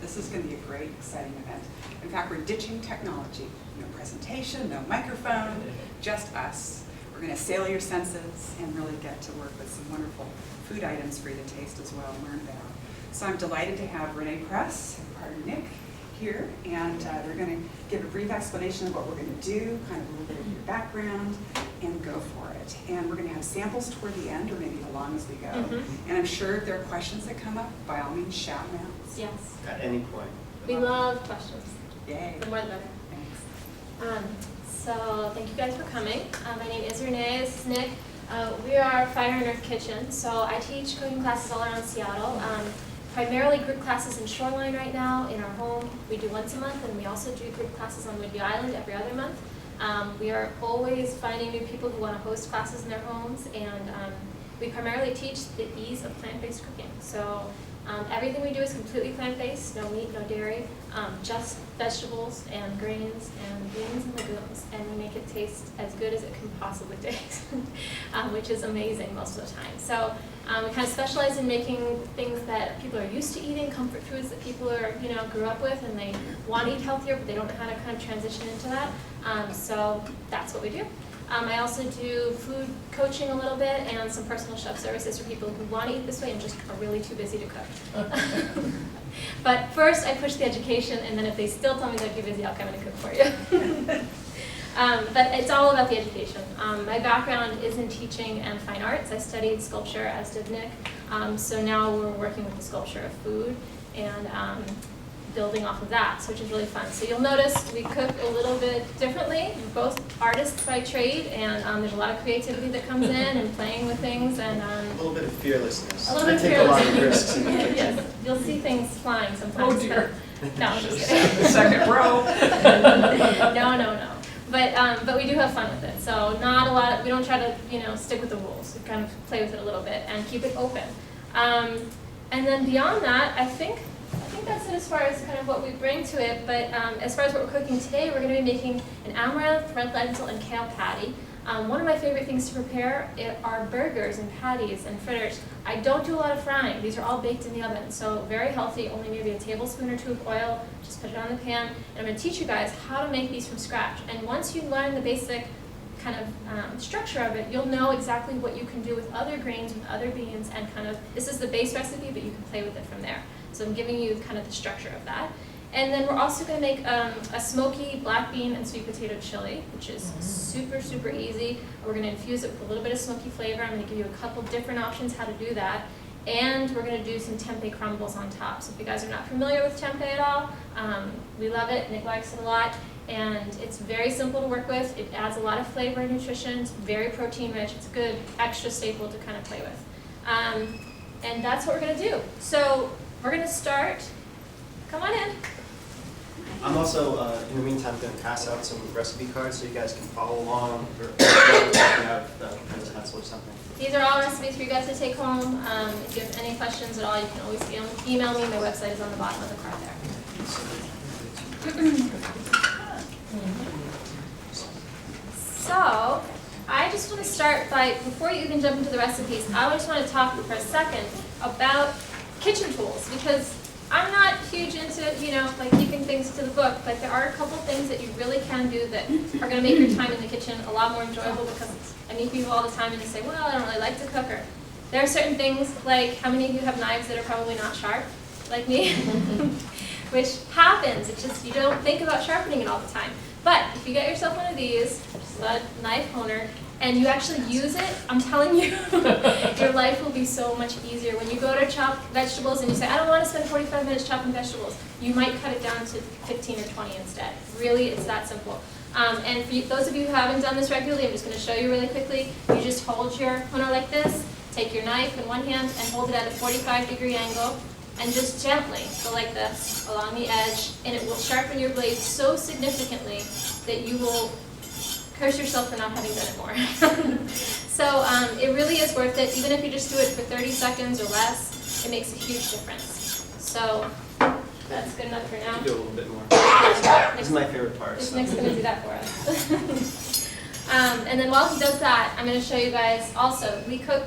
This is going to be a great, exciting event. In fact, we're ditching technology. No presentation, no microphone, just us. We're going to assail your senses and really get to work with some wonderful food items for you to taste as well and learn about. So I'm delighted to have Renee Press and partner Nick here, and they're going to give a brief explanation of what we're going to do, kind of a little bit of your background, and go for it. And we're going to have samples toward the end, or maybe along as we go. And I'm sure if there are questions that come up, by all means, shout them out. Yes. At any point. We love questions. Yay. The more the better. Thanks. So thank you guys for coming. My name is Renee. This is Nick. We are Fire and Earth Kitchen. So I teach cooking classes all around Seattle. Primarily group classes in Shoreline right now in our home. We do once a month, and we also do group classes on Whidbey Island every other month. We are always finding new people who want to host classes in their homes, and we primarily teach the ease of plant-based cooking. So everything we do is completely plant-based, no meat, no dairy, just vegetables and grains and beans and legumes, and we make it taste as good as it can possibly taste, which is amazing most of the time. So we kind of specialize in making things that people are used to eating, comfort foods that people are, grew up with, and they want to eat healthier, but they don't know how to kind of transition into that. So that's what we do. I also do food coaching a little bit and some personal chef services for people who want to eat this way and just are really too busy to cook. But first I push the education, and then if they still tell me they're too busy, I'll come in and cook for you. But it's all about the education. My background is in teaching and fine arts. I studied sculpture, as did Nick. So now we're working with the sculpture of food and building off of that, which is really fun. So you'll notice we cook a little bit differently. We're both artists by trade, and there's a lot of creativity that comes in and playing with things. And a little bit of fearlessness. A little bit of fearlessness. I take a lot of risks in the kitchen. Yes, you'll see things flying sometimes. Oh dear. No, I'm just kidding. Second row. No. But we do have fun with it. So not a lot. We don't try to stick with the rules. We kind of play with it a little bit and keep it open. And then beyond that, I think that's it as far as kind of what we bring to it. But as far as what we're cooking today, we're going to be making an Amaranth, Red Lentil, and Kale patty. One of my favorite things to prepare are burgers and patties and fritters. I don't do a lot of frying. These are all baked in the oven, so very healthy, only maybe a tablespoon or two of oil. Just put it on the pan, and I'm going to teach you guys how to make these from scratch. And once you learn the basic kind of structure of it, you'll know exactly what you can do with other grains, with other beans, and kind of, this is the base recipe, but you can play with it from there. So I'm giving you kind of the structure of that. And then we're also going to make a smoky black bean and sweet potato chili, which is super, super easy. We're going to infuse it with a little bit of smoky flavor. I'm going to give you a couple different options how to do that. And we're going to do some tempeh crumbles on top. So if you guys are not familiar with tempeh at all, we love it. Nick likes it a lot. And it's very simple to work with. It adds a lot of flavor and nutrition. It's very protein rich. It's a good extra staple to kind of play with. And that's what we're going to do. So we're going to start. Come on in. I'm also, in the meantime, going to pass out some recipe cards so you guys can follow along, or if you have a pen's pencil or something. These are all recipes for you guys to take home. If you have any questions at all, you can always email me. My website is on the bottom of the card there. So, I just want to start by, before you even jump into the recipes, I just want to talk for a second about kitchen tools, because I'm not huge into, like keeping things to the book, but there are a couple things that you really can do that are going to make your time in the kitchen a lot more enjoyable, because I meet people all the time and they say, well, I don't really like to cook. Or there are certain things, like how many of you have knives that are probably not sharp, like me? Which happens. It's just you don't think about sharpening it all the time. But if you get yourself one of these, just a knife honer, and you actually use it, I'm telling you, your life will be so much easier. When you go to chop vegetables and you say, I don't want to spend 45 minutes chopping vegetables, you might cut it down to 15 or 20 instead. Really, it's that simple. And for those of you who haven't done this regularly, I'm just going to show you really quickly. You just hold your honer like this, take your knife in one hand and hold it at a 45-degree angle, and just gently go like this along the edge, and it will sharpen your blade so significantly that you will curse yourself for not having done it more. So it really is worth it. Even if you just do it for 30 seconds or less, it makes a huge difference. So that's good enough for now. You do a little bit more. This is my favorite part. Nick's going to do that for us. And then while he does that, I'm going to show you guys also, we cook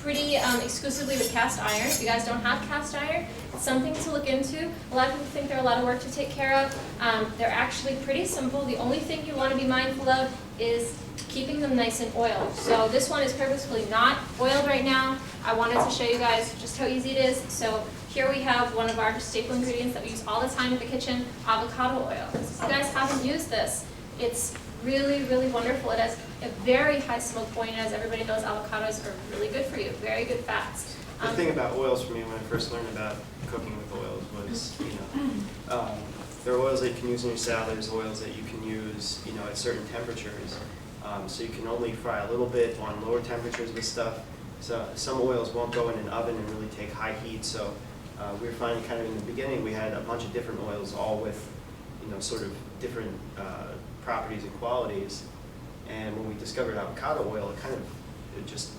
pretty exclusively with cast iron. If you guys don't have cast iron, it's something to look into. A lot of people think they're a lot of work to take care of. They're actually pretty simple. The only thing you want to be mindful of is keeping them nice and oiled. So this one is purposefully not oiled right now. I wanted to show you guys just how easy it is. So here we have one of our staple ingredients that we use all the time in the kitchen, avocado oil. So if you guys haven't used this, it's really, really wonderful. It has a very high smoke point, as everybody knows avocados are really good for you, very good fats. The thing about oils for me when I first learned about cooking with oils was, there are oils that you can use in your salad, there's oils that you can use, at certain temperatures. So you can only fry a little bit on lower temperatures with stuff. So some oils won't go in an oven and really take high heat. So we were finding kind of in the beginning we had a bunch of different oils, all with sort of different properties and qualities. And when we discovered avocado oil, it just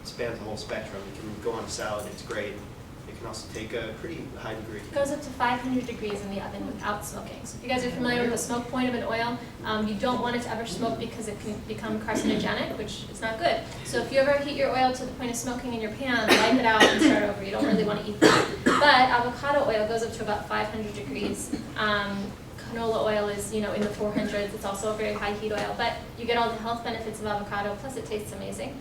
spans the whole spectrum. It can go on a salad, it's great. It can also take a pretty high degree. It goes up to 500 degrees in the oven without smoking. So if you guys are familiar with the smoke point of an oil, you don't want it to ever smoke because it can become carcinogenic, which is not good. So if you ever heat your oil to the point of smoking in your pan, wipe it out and start over. You don't really want to eat that. But avocado oil goes up to about 500 degrees. Canola oil is, in the 400s. It's also a very high heat oil, but you get all the health benefits of avocado. Plus, it tastes amazing.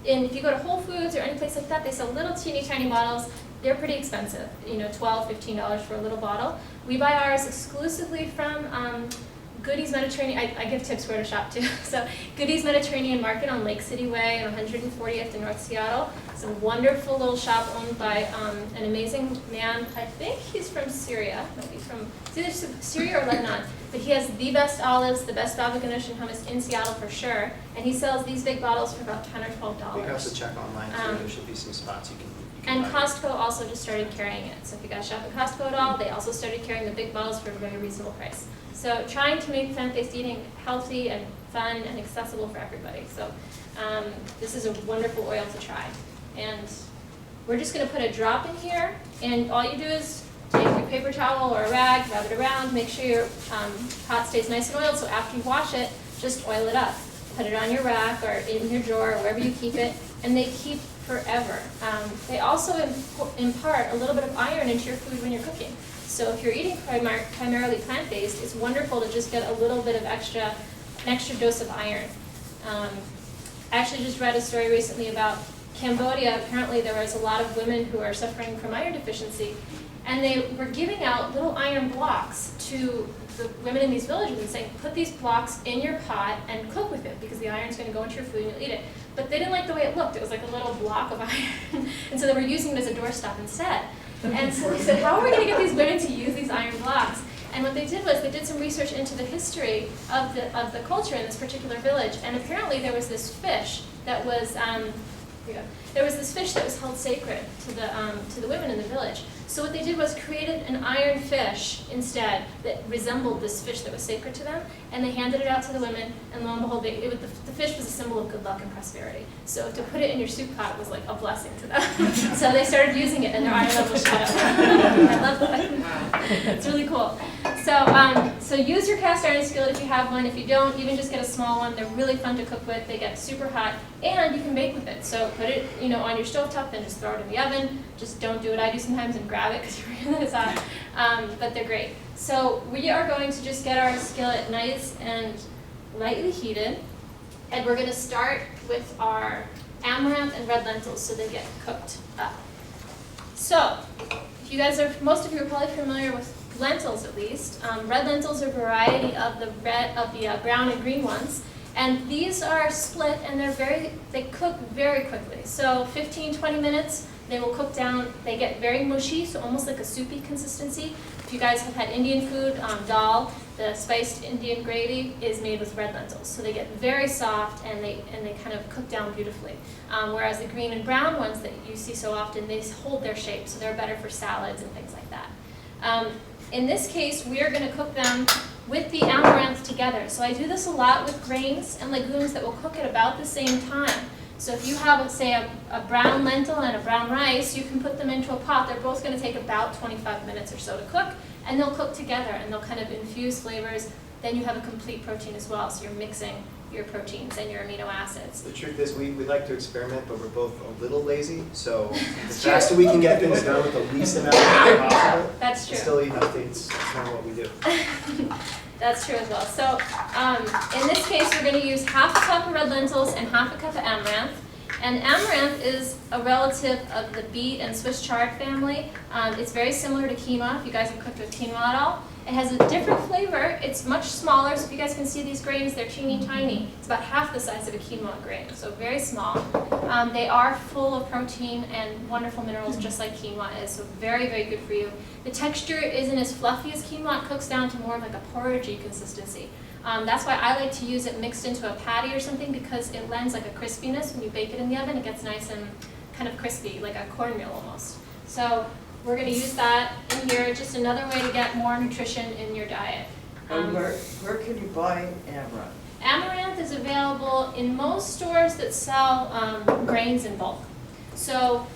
If you go to Whole Foods or any place like that, they sell little teeny tiny bottles. They're pretty expensive, $12, $15 for a little bottle. We buy ours exclusively from Goodies Mediterranean. I give tips where to shop too. So Goodies Mediterranean Market on Lake City Way on 140th in North Seattle. It's a wonderful little shop owned by an amazing man. I think he's from Syria. No, he's either Syria or Lebanon. But he has the best olives, the best bava ganoush and hummus in Seattle for sure. And he sells these big bottles for about $10 or $12. You can also check online too. There should be some spots you can and buy Costco also just started carrying it. So if you guys shop at Costco at all, they also started carrying the big bottles for a very reasonable price. So trying to make plant-based eating healthy and fun and accessible for everybody. So this is a wonderful oil to try. And we're just going to put a drop in here, and all you do is take your paper towel or a rag, rub it around, make sure your pot stays nice and oiled, so after you wash it, just oil it up. Put it on your rack or in your drawer, or wherever you keep it, and they keep forever. They also impart a little bit of iron into your food when you're cooking. So if you're eating primarily plant-based, it's wonderful to just get a little bit of an extra dose of iron. I actually just read a story recently about Cambodia. Apparently there was a lot of women who are suffering from iron deficiency, and they were giving out little iron blocks to the women in these villages and saying, put these blocks in your pot and cook with it because the iron's going to go into your food and you'll eat it. But they didn't like the way it looked. It was like a little block of iron. And so they were using it as a doorstop instead. And so they said, how are we going to get these women to use these iron blocks? And what they did was they did some research into the history of the culture in this particular village. And apparently there was this fish that was held sacred to the women in the village. So what they did was created an iron fish instead that resembled this fish that was sacred to them, and they handed it out to the women, and lo and behold, the fish was a symbol of good luck and prosperity. So to put it in your soup pot was like a blessing to them. So they started using it, and their iron levels shot up. I love that. It's really cool. So use your cast iron skillet if you have one. If you don't, even just get a small one. They're really fun to cook with. They get super hot, and you can bake with it. So put it, on your stovetop, then just throw it in the oven. Just don't do what I do sometimes and grab it because you realize it's hot. But they're great. So we are going to just get our skillet nice and lightly heated, and we're going to start with our amaranth and red lentils so they get cooked up. So if you guys most of you are probably familiar with lentils at least. Red lentils are a variety of the brown and green ones. And these are split, and they cook very quickly. So 15-20 minutes, they will cook down. They get very mushy, so almost like a soupy consistency. If you guys have had Indian food, dal, the spiced Indian gravy is made with red lentils. So they get very soft, and they kind of cook down beautifully. Whereas the green and brown ones that you see so often, they hold their shape, so they're better for salads and things like that. In this case, we are going to cook them with the amaranth together. So I do this a lot with grains and legumes that will cook at about the same time. So if you have, say, a brown lentil and a brown rice, you can put them into a pot. They're both going to take about 25 minutes or so to cook, and they'll cook together, and they'll kind of infuse flavors. Then you have a complete protein as well, so you're mixing your proteins and your amino acids. The truth is, we like to experiment, but we're both a little lazy. So the faster we can get things done with the least amount of effort possible, That's true. still eat healthy. It's kind of what we do. That's true as well. So in this case, we're going to use half a cup of red lentils and half a cup of amaranth. And amaranth is a relative of the beet and Swiss chard family. It's very similar to quinoa, if you guys have cooked with quinoa at all. It has a different flavor. It's much smaller, so if you guys can see these grains, they're teeny tiny. It's about half the size of a quinoa grain, so very small. They are full of protein and wonderful minerals, just like quinoa is, so very, very good for you. The texture isn't as fluffy as quinoa. It cooks down to more of like a porridgey consistency. That's why I like to use it mixed into a patty or something, because it lends like a crispiness when you bake it in the oven. It gets nice and kind of crispy, like a cornmeal almost. So we're going to use that in here, just another way to get more nutrition in your diet. And where can you buy amaranth? Amaranth is available in most stores that sell grains in bulk. So,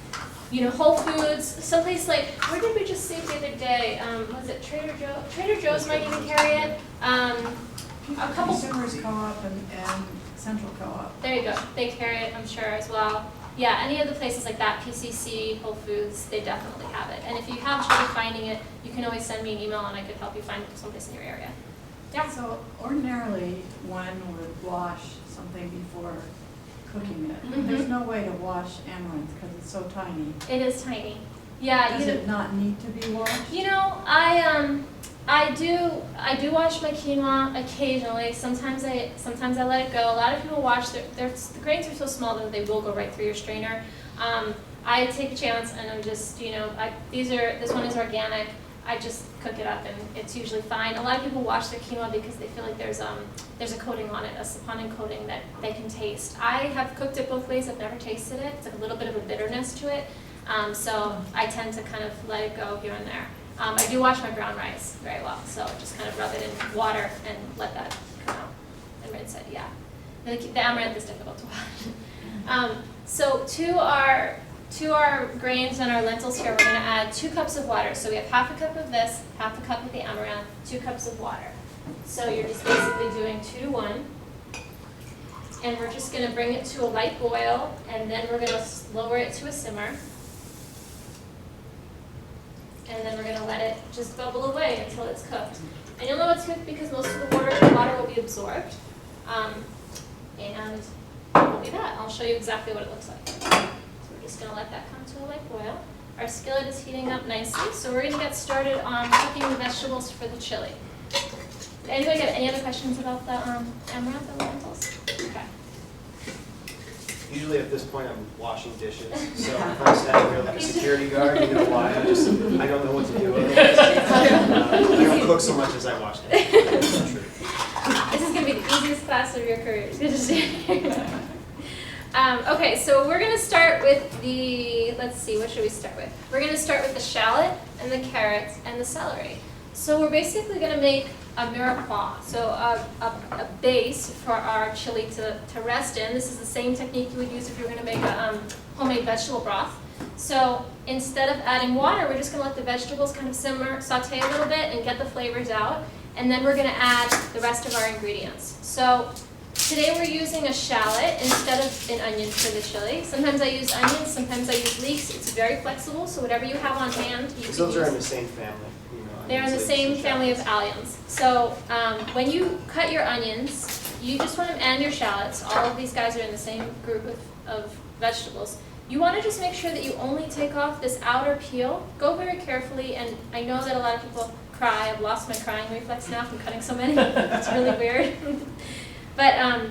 you know, Whole Foods, someplace like, where did we just see the other day? Was it Trader Joe's? Trader Joe's might even carry it. A couple. Consumers Co-op and Central Co-op. There you go. They carry it, I'm sure, as well. Yeah, any of the places like that, PCC, Whole Foods, they definitely have it. And if you have trouble finding it, you can always send me an email and I could help you find someplace in your area. Yeah. So ordinarily, one would wash something before cooking it. Mhm. There's no way to wash amaranth because it's so tiny. It is tiny. Yeah. Does it not need to be washed? You know, I do wash my quinoa occasionally. Sometimes I let it go. A lot of people wash the grains are so small that they will go right through your strainer. I take a chance and I'm just, you know, this one is organic. I just cook it up and it's usually fine. A lot of people wash their quinoa because they feel like there's a coating on it, a saponin coating that they can taste. I have cooked it both ways. I've never tasted it. It's like a little bit of a bitterness to it. So I tend to kind of let it go here and there. I do wash my brown rice very well, so just kind of rub it in water and let that come out and rinse it, yeah. The amaranth is difficult to wash. So to our grains and our lentils here, we're going to add 2 cups of water. So we have half a cup of this, half a cup of the amaranth, 2 cups of water. So you're just basically doing 2 to 1. And we're just going to bring it to a light boil, and then we're going to lower it to a simmer. And then we're going to let it just bubble away until it's cooked. And you'll know it's cooked because most of the water will be absorbed. And that will be that. I'll show you exactly what it looks like. So we're just going to let that come to a light boil. Our skillet is heating up nicely, so we're going to get started on cooking the vegetables for the chili. Did anybody have any other questions about the amaranth and lentils? Okay. Usually at this point I'm washing dishes, so if I'm standing here like a security guard, you know why, I don't know what to do with it. I don't cook so much as I wash dishes. That's true. This is going to be the easiest class of your career. Good to see you. Okay, so we're going to start with let's see, what should we start with? We're going to start with the shallot and the carrots and the celery. So we're basically going to make a Mirepoix, so a base for our chili to rest in. This is the same technique you would use if you were going to make a homemade vegetable broth. So instead of adding water, we're just going to let the vegetables kind of simmer, saute a little bit, and get the flavors out. And then we're going to add the rest of our ingredients. So today we're using a shallot instead of an onion for the chili. Sometimes I use onions, sometimes I use leeks. It's very flexible, so whatever you have on hand, you can Those are use. in the same family. They're in the same family of alliums. So when you cut your onions, you just want them and your shallots. All of these guys are in the same group of vegetables. You want to just make sure that you only take off this outer peel. Go very carefully, and I know that a lot of people cry. I've lost my crying reflex now from cutting so many. It's really weird. But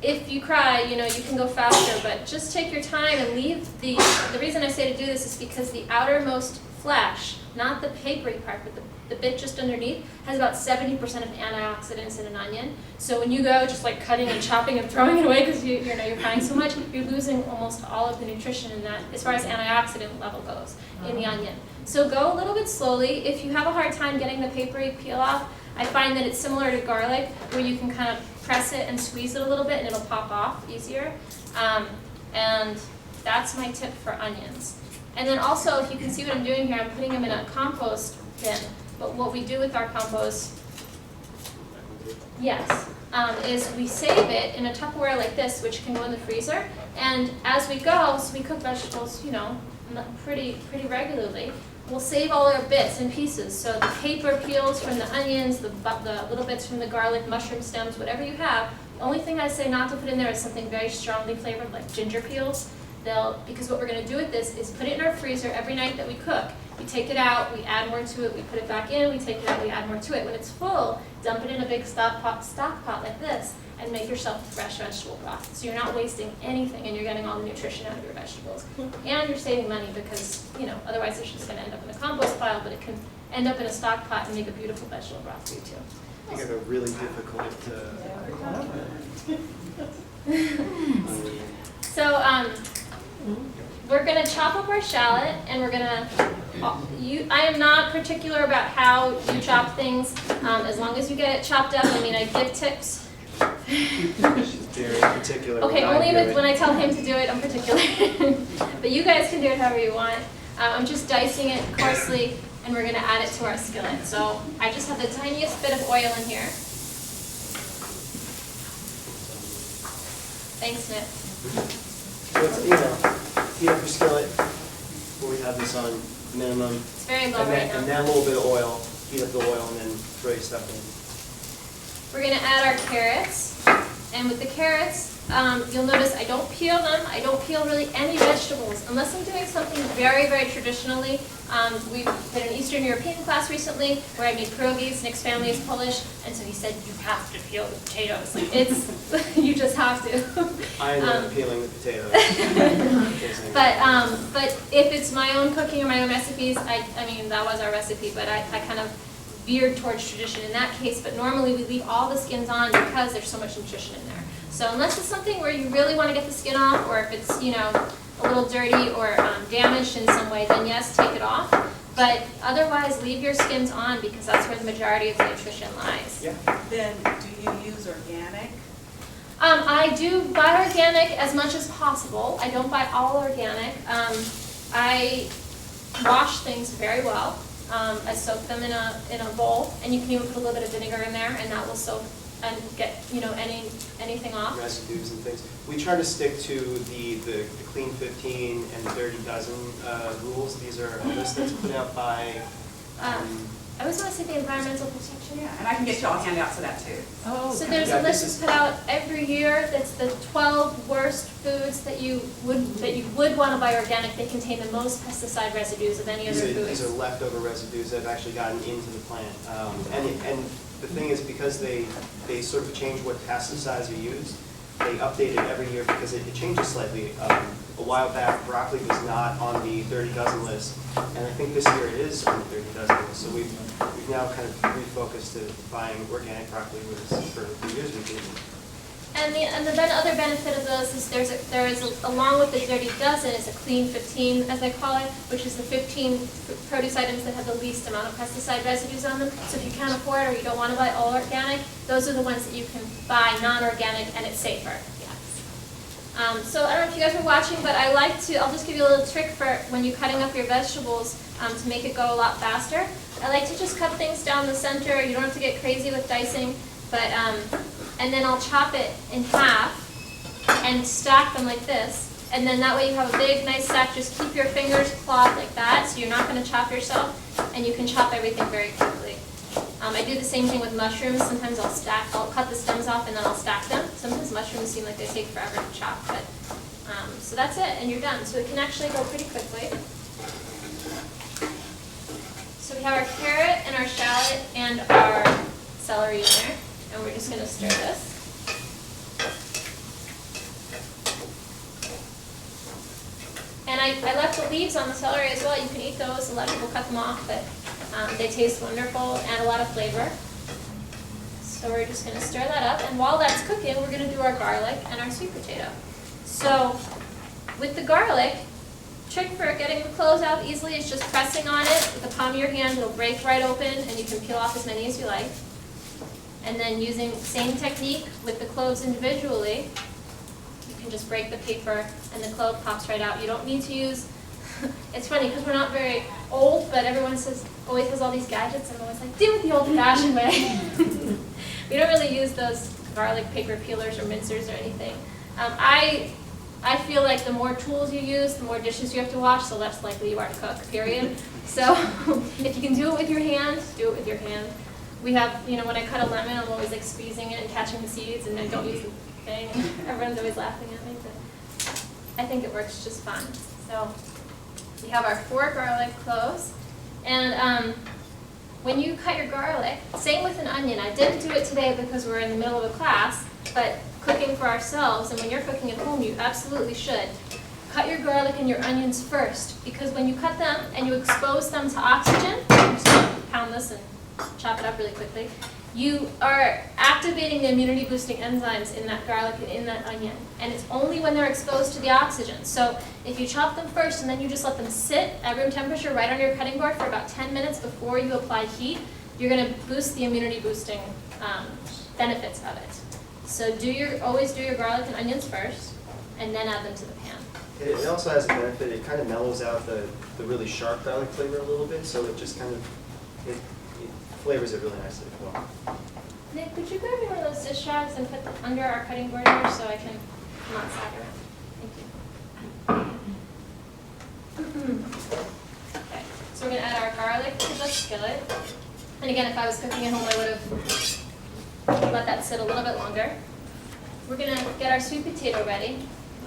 if you cry, you know, you can go faster, but just take your time and leave the reason I say to do this is because the outermost flesh, not the papery part, but the bit just underneath, has about 70% of antioxidants in an onion. So when you go just like cutting and chopping and throwing it away because you're crying so much, you're losing almost all of the nutrition in that as far as antioxidant level goes in the onion. So go a little bit slowly. If you have a hard time getting the papery peel off, I find that it's similar to garlic where you can kind of press it and squeeze it a little bit and it'll pop off easier. And that's my tip for onions. And then also, if you can see what I'm doing here, I'm putting them in a compost bin. But what we do with our compost, yes, is we save it in a Tupperware like this, which can go in the freezer. And as we go, so we cook vegetables, you know, pretty regularly. We'll save all our bits and pieces. So the paper peels from the onions, the little bits from the garlic, mushroom stems, whatever you have. The only thing I say not to put in there is something very strongly flavored, like ginger peels. Because what we're going to do with this is put it in our freezer every night that we cook. We take it out, we add more to it, we put it back in, we take it out, we add more to it. When it's full, dump it in a big stock pot like this and make yourself a fresh vegetable broth. So you're not wasting anything and you're getting all the nutrition out of your vegetables. And you're saving money because, you know, otherwise it's just going to end up in a compost pile, but it can end up in a stock pot and make a beautiful vegetable broth for you too. I think I have a really difficult. So we're going to chop up our shallot, and we're going to. I am not particular about how you chop things, as long as you get it chopped up. I mean, I give tips. She's very particular. Okay, only when I tell him to do it, I'm particular. But you guys can do it however you want. I'm just dicing it coarsely, and we're going to add it to our skillet. So I just have the tiniest bit of oil in here. Thanks, Nick. So it's, you know, heat up your skillet. Where we have this on minimum. It's very low right now. And then a little bit of oil. Heat up the oil and then throw your stuff in. We're going to add our carrots. And with the carrots, you'll notice I don't peel them. I don't peel really any vegetables unless I'm doing something very traditionally. We did an Eastern European class recently where I made pierogies. Nick's family is Polish, and so he said you have to peel the potatoes. Like it's you just have to. I ended up peeling the potatoes. But if it's my own cooking or my own recipes, I mean that was our recipe, but I kind of veered towards tradition in that case. But normally we leave all the skins on because there's so much nutrition in there. So unless it's something where you really want to get the skin off, or if it's, you know, a little dirty or damaged in some way, then yes, take it off. But otherwise, leave your skins on because that's where the majority of the nutrition lies. Yeah. Then do you use organic? I do buy organic as much as possible. I don't buy all organic. I wash things very well. I soak them in a bowl, and you can even put a little bit of vinegar in there, and that will soak and get, you know, anything off. Residues and things. We try to stick to the clean 15 and the dirty dozen rules. These are a list that's put out by. I was going to say the environmental protection. Yeah, and I can get you all handouts of that too. Oh, So okay. there's Yeah, a list that's put out every year. That's the 12 worst foods that you would want to buy organic. They contain the most pesticide residues of any other foods. These are leftover residues that have actually gotten into the plant. And the thing is, because they sort of change what pesticides are used, they update it every year because it changes slightly. A while back, broccoli was not on the 30 dozen list, and I think this year it is on the 30 dozen list. So we've now kind of refocused to buying organic broccoli, whereas for years we didn't. And the other benefit of those is there is along with the dirty dozen is a clean 15, as I call it, which is the 15 produce items that have the least amount of pesticide residues on them. So if you can't afford or you don't want to buy all organic, those are the ones that you can buy non-organic, and it's safer. So I don't know if you guys were watching, but I'll just give you a little trick for when you're cutting up your vegetables to make it go a lot faster. I like to just cut things down the center. You don't have to get crazy with dicing, but and then I'll chop it in half and stack them like this. And then that way you have a big, nice stack. Just keep your fingers clawed like that, so you're not going to chop yourself, and you can chop everything very quickly. I do the same thing with mushrooms. Sometimes I'll cut the stems off and then I'll stack them. Sometimes mushrooms seem like they take forever to chop, but so that's it, and you're done. So it can actually go pretty quickly. So we have our carrot and our shallot and our celery in there, and we're just going to stir this. And I left the leaves on the celery as well. You can eat those. A lot of people cut them off, but they taste wonderful and a lot of flavor. So we're just going to stir that up. And while that's cooking, we're going to do our garlic and our sweet potato. So with the garlic, trick for getting the cloves out easily is just pressing on it with the palm of your hand. It'll break right open, and you can peel off as many as you like. And then using the same technique with the cloves individually, you can just break the paper and the clove pops right out. You don't need to use, it's funny because we're not very old, but everyone always has all these gadgets, and I'm always like, do it the old-fashioned way. We don't really use those garlic paper peelers or mincers or anything. I feel like the more tools you use, the more dishes you have to wash, the less likely you are to cook, period. So if you can do it with your hand, do it with your hand. We have, you know, when I cut a lemon, I'm always like squeezing it and catching the seeds, and I don't use the thing. Everyone's always laughing at me, but I think it works just fine. So we have our 4 garlic cloves, and when you cut your garlic, same with an onion. I didn't do it today because we're in the middle of a class, but cooking for ourselves, and when you're cooking at home, you absolutely should. Cut your garlic and your onions first, because when you cut them and you expose them to oxygen, I'm just going to pound this and chop it up really quickly, you are activating the immunity boosting enzymes in that garlic and in that onion. And it's only when they're exposed to the oxygen. So if you chop them first and then you just let them sit at room temperature right on your cutting board for about 10 minutes before you apply heat, you're going to boost the immunity boosting benefits of it. So always do your garlic and onions first, and then add them to the pan. It also has a benefit, it kind of mellows out the really sharp garlic flavor a little bit, so it just kind of, it flavors it really nicely as well. Nick, could you grab me one of those dish rags and put them under our cutting board here so I can not sag around? Thank you. Okay, so we're going to add our garlic to the skillet. And again, if I was cooking at home, I would have let that sit a little bit longer. We're going to get our sweet potato ready.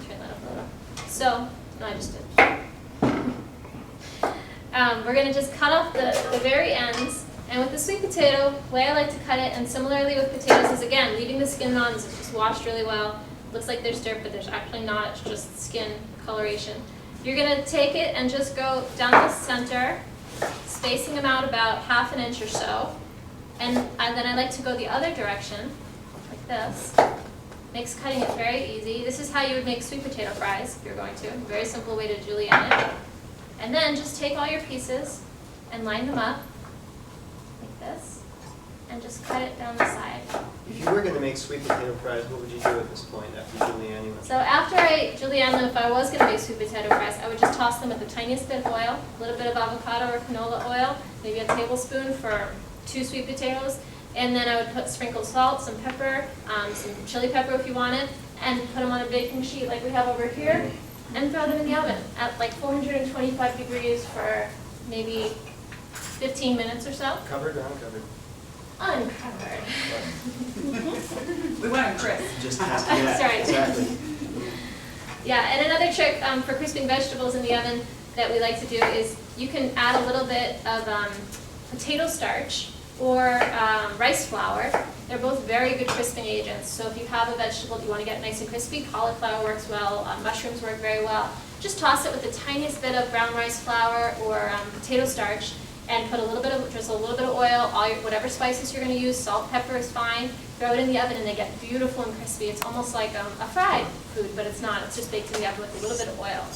Turn that up a little. So, no, I just did. We're going to just cut off the very ends. And with the sweet potato, the way I like to cut it, and similarly with potatoes, is again, leaving the skin on. It's just washed really well. Looks like there's dirt, but there's actually not. It's just skin coloration. You're going to take it and just go down the center, spacing them out about ½ inch or so. And then I like to go the other direction, like this. Makes cutting it very easy. This is how you would make sweet potato fries, if you're going to. Very simple way to julienne it. And then just take all your pieces and line them up, like this, and just cut it down the side. If you were going to make sweet potato fries, what would you do at this point after julienning them? So after I julienne them, if I was going to make sweet potato fries, I would just toss them with the tiniest bit of oil, a little bit of avocado or canola oil, maybe a tablespoon for 2 sweet potatoes, and then I would sprinkle salt, some pepper, some chili pepper if you wanted, and put them on a baking sheet like we have over here, and throw them in the oven at like 425 degrees for maybe 15 minutes or so. Covered or uncovered? Uncovered. We want them crisp. Just has to That's right. Exactly. Yeah, and another trick for crisping vegetables in the oven that we like to do is you can add a little bit of potato starch or rice flour. They're both very good crisping agents. So if you have a vegetable that you want to get nice and crispy, cauliflower works well, mushrooms work very well. Just toss it with the tiniest bit of brown rice flour or potato starch, and put just a little bit of oil, whatever spices you're going to use, salt, pepper is fine. Throw it in the oven and they get beautiful and crispy. It's almost like a fried food, but it's not. It's just baked in the oven with a little bit of oil.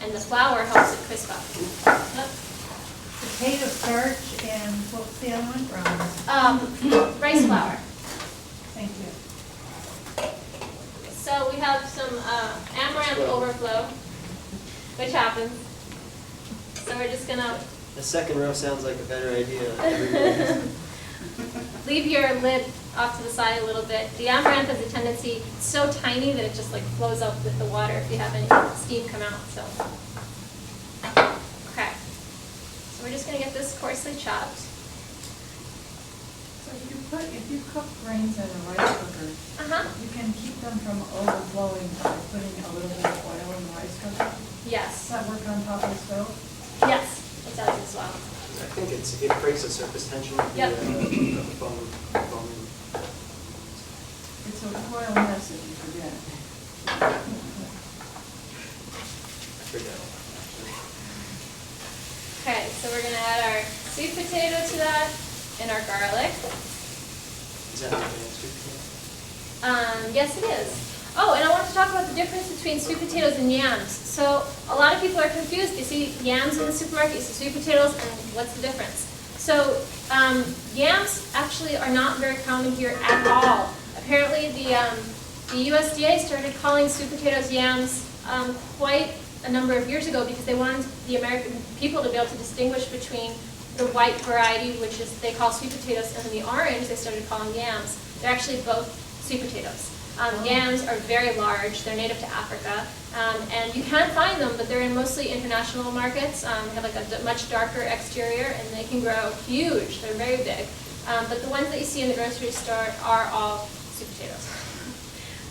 And the flour helps it crisp up. Potato starch and what's the other one? Rice flour. Thank you. So we have some amaranth overflow, which happens. So we're just gonna The second row sounds like a better idea. leave your lid off to the side a little bit. The amaranth has a tendency, it's so tiny that it just like flows up with the water if you have any steam come out. So, okay. So we're just gonna get this coarsely chopped. So if you cook grains in a rice cooker, you can keep them from overflowing by putting a little bit of oil in the rice cooker. Does Yes. that work on top of the stove? Yes, it does as well. I think it breaks the surface tension of the Yep. foam. It's a royal mess if you forget. I forget. Okay, so we're gonna add our sweet potato to that and our garlic. Is that not sweet potato? Yes, it is. Oh, and I wanted to talk about the difference between sweet potatoes and yams. So a lot of people are confused. They see yams in the supermarket, you see sweet potatoes, and what's the difference? So yams actually are not very common here at all. Apparently the USDA started calling sweet potatoes yams quite a number of years ago because they wanted the American people to be able to distinguish between the white variety, which is they call sweet potatoes, and the orange they started calling yams. They're actually both sweet potatoes. Yams are very large, they're native to Africa, and you can find them, but they're in mostly international markets. They have like a much darker exterior, and they can grow huge, they're very big. But the ones that you see in the grocery store are all sweet potatoes.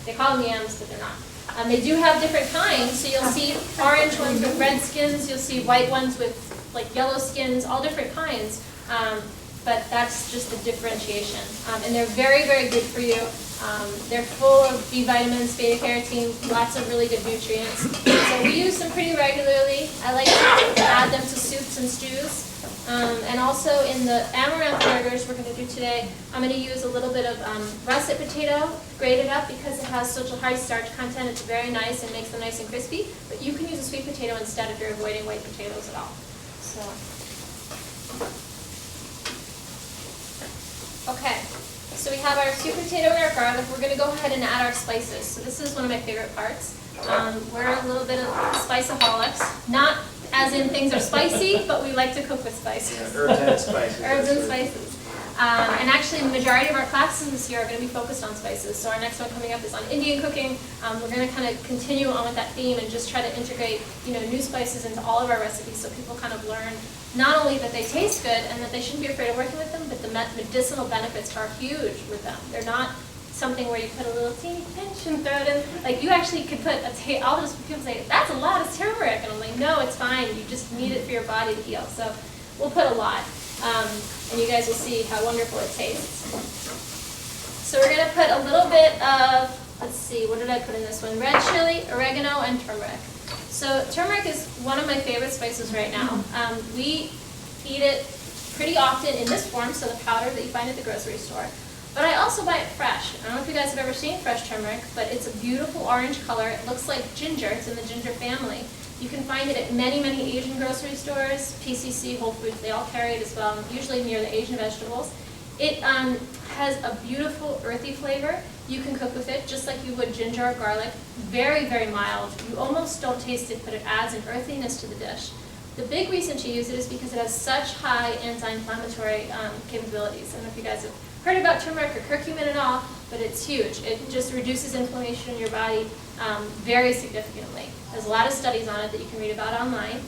They call them yams, but they're not. They do have different kinds, so you'll see orange ones with red skins, you'll see white ones with like yellow skins, all different kinds. But that's just the differentiation. And they're very, very good for you. They're full of B vitamins, beta carotene, lots of really good nutrients. So we use them pretty regularly. I like to add them to soups and stews. And also in the amaranth burgers we're going to do today, I'm going to use a little bit of russet potato, grated up because it has such a high starch content. It's very nice and makes them nice and crispy. But you can use a sweet potato instead if you're avoiding white potatoes at all. So. Okay, so we have our sweet potato and our garlic. We're going to go ahead and add our spices. So this is one of my favorite parts. We're a little bit of spiceaholics. Not as in things are spicy, but we like to cook with spices. Yeah, herbs and spices. Herbs and spices. And actually, the majority of our classes this year are going to be focused on spices. So our next one coming up is on Indian cooking. We're going to kind of continue on with that theme and just try to integrate, new spices into all of our recipes so people kind of learn not only that they taste good and that they shouldn't be afraid of working with them, but the medicinal benefits are huge with them. They're not something where you put a little teeny pinch and throw it in. Like you actually could put all those people say, that's a lot of turmeric. And I'm like, no, it's fine. You just need it for your body to heal. So we'll put a lot. And you guys will see how wonderful it tastes. So we're going to put a little bit of, let's see, what did I put in this one? Red chili, oregano, and turmeric. So turmeric is one of my favorite spices right now. We eat it pretty often in this form, so the powder that you find at the grocery store. But I also buy it fresh. I don't know if you guys have ever seen fresh turmeric, but it's a beautiful orange color. It looks like ginger. It's in the ginger family. You can find it at many, many Asian grocery stores, PCC, Whole Foods, they all carry it as well, usually near the Asian vegetables. It has a beautiful earthy flavor. You can cook with it just like you would ginger or garlic. Very, very mild. You almost don't taste it, but it adds an earthiness to the dish. The big reason to use it is because it has such high anti-inflammatory capabilities. I don't know if you guys have heard about turmeric or curcumin at all, but it's huge. It just reduces inflammation in your body very significantly. There's a lot of studies on it that you can read about online.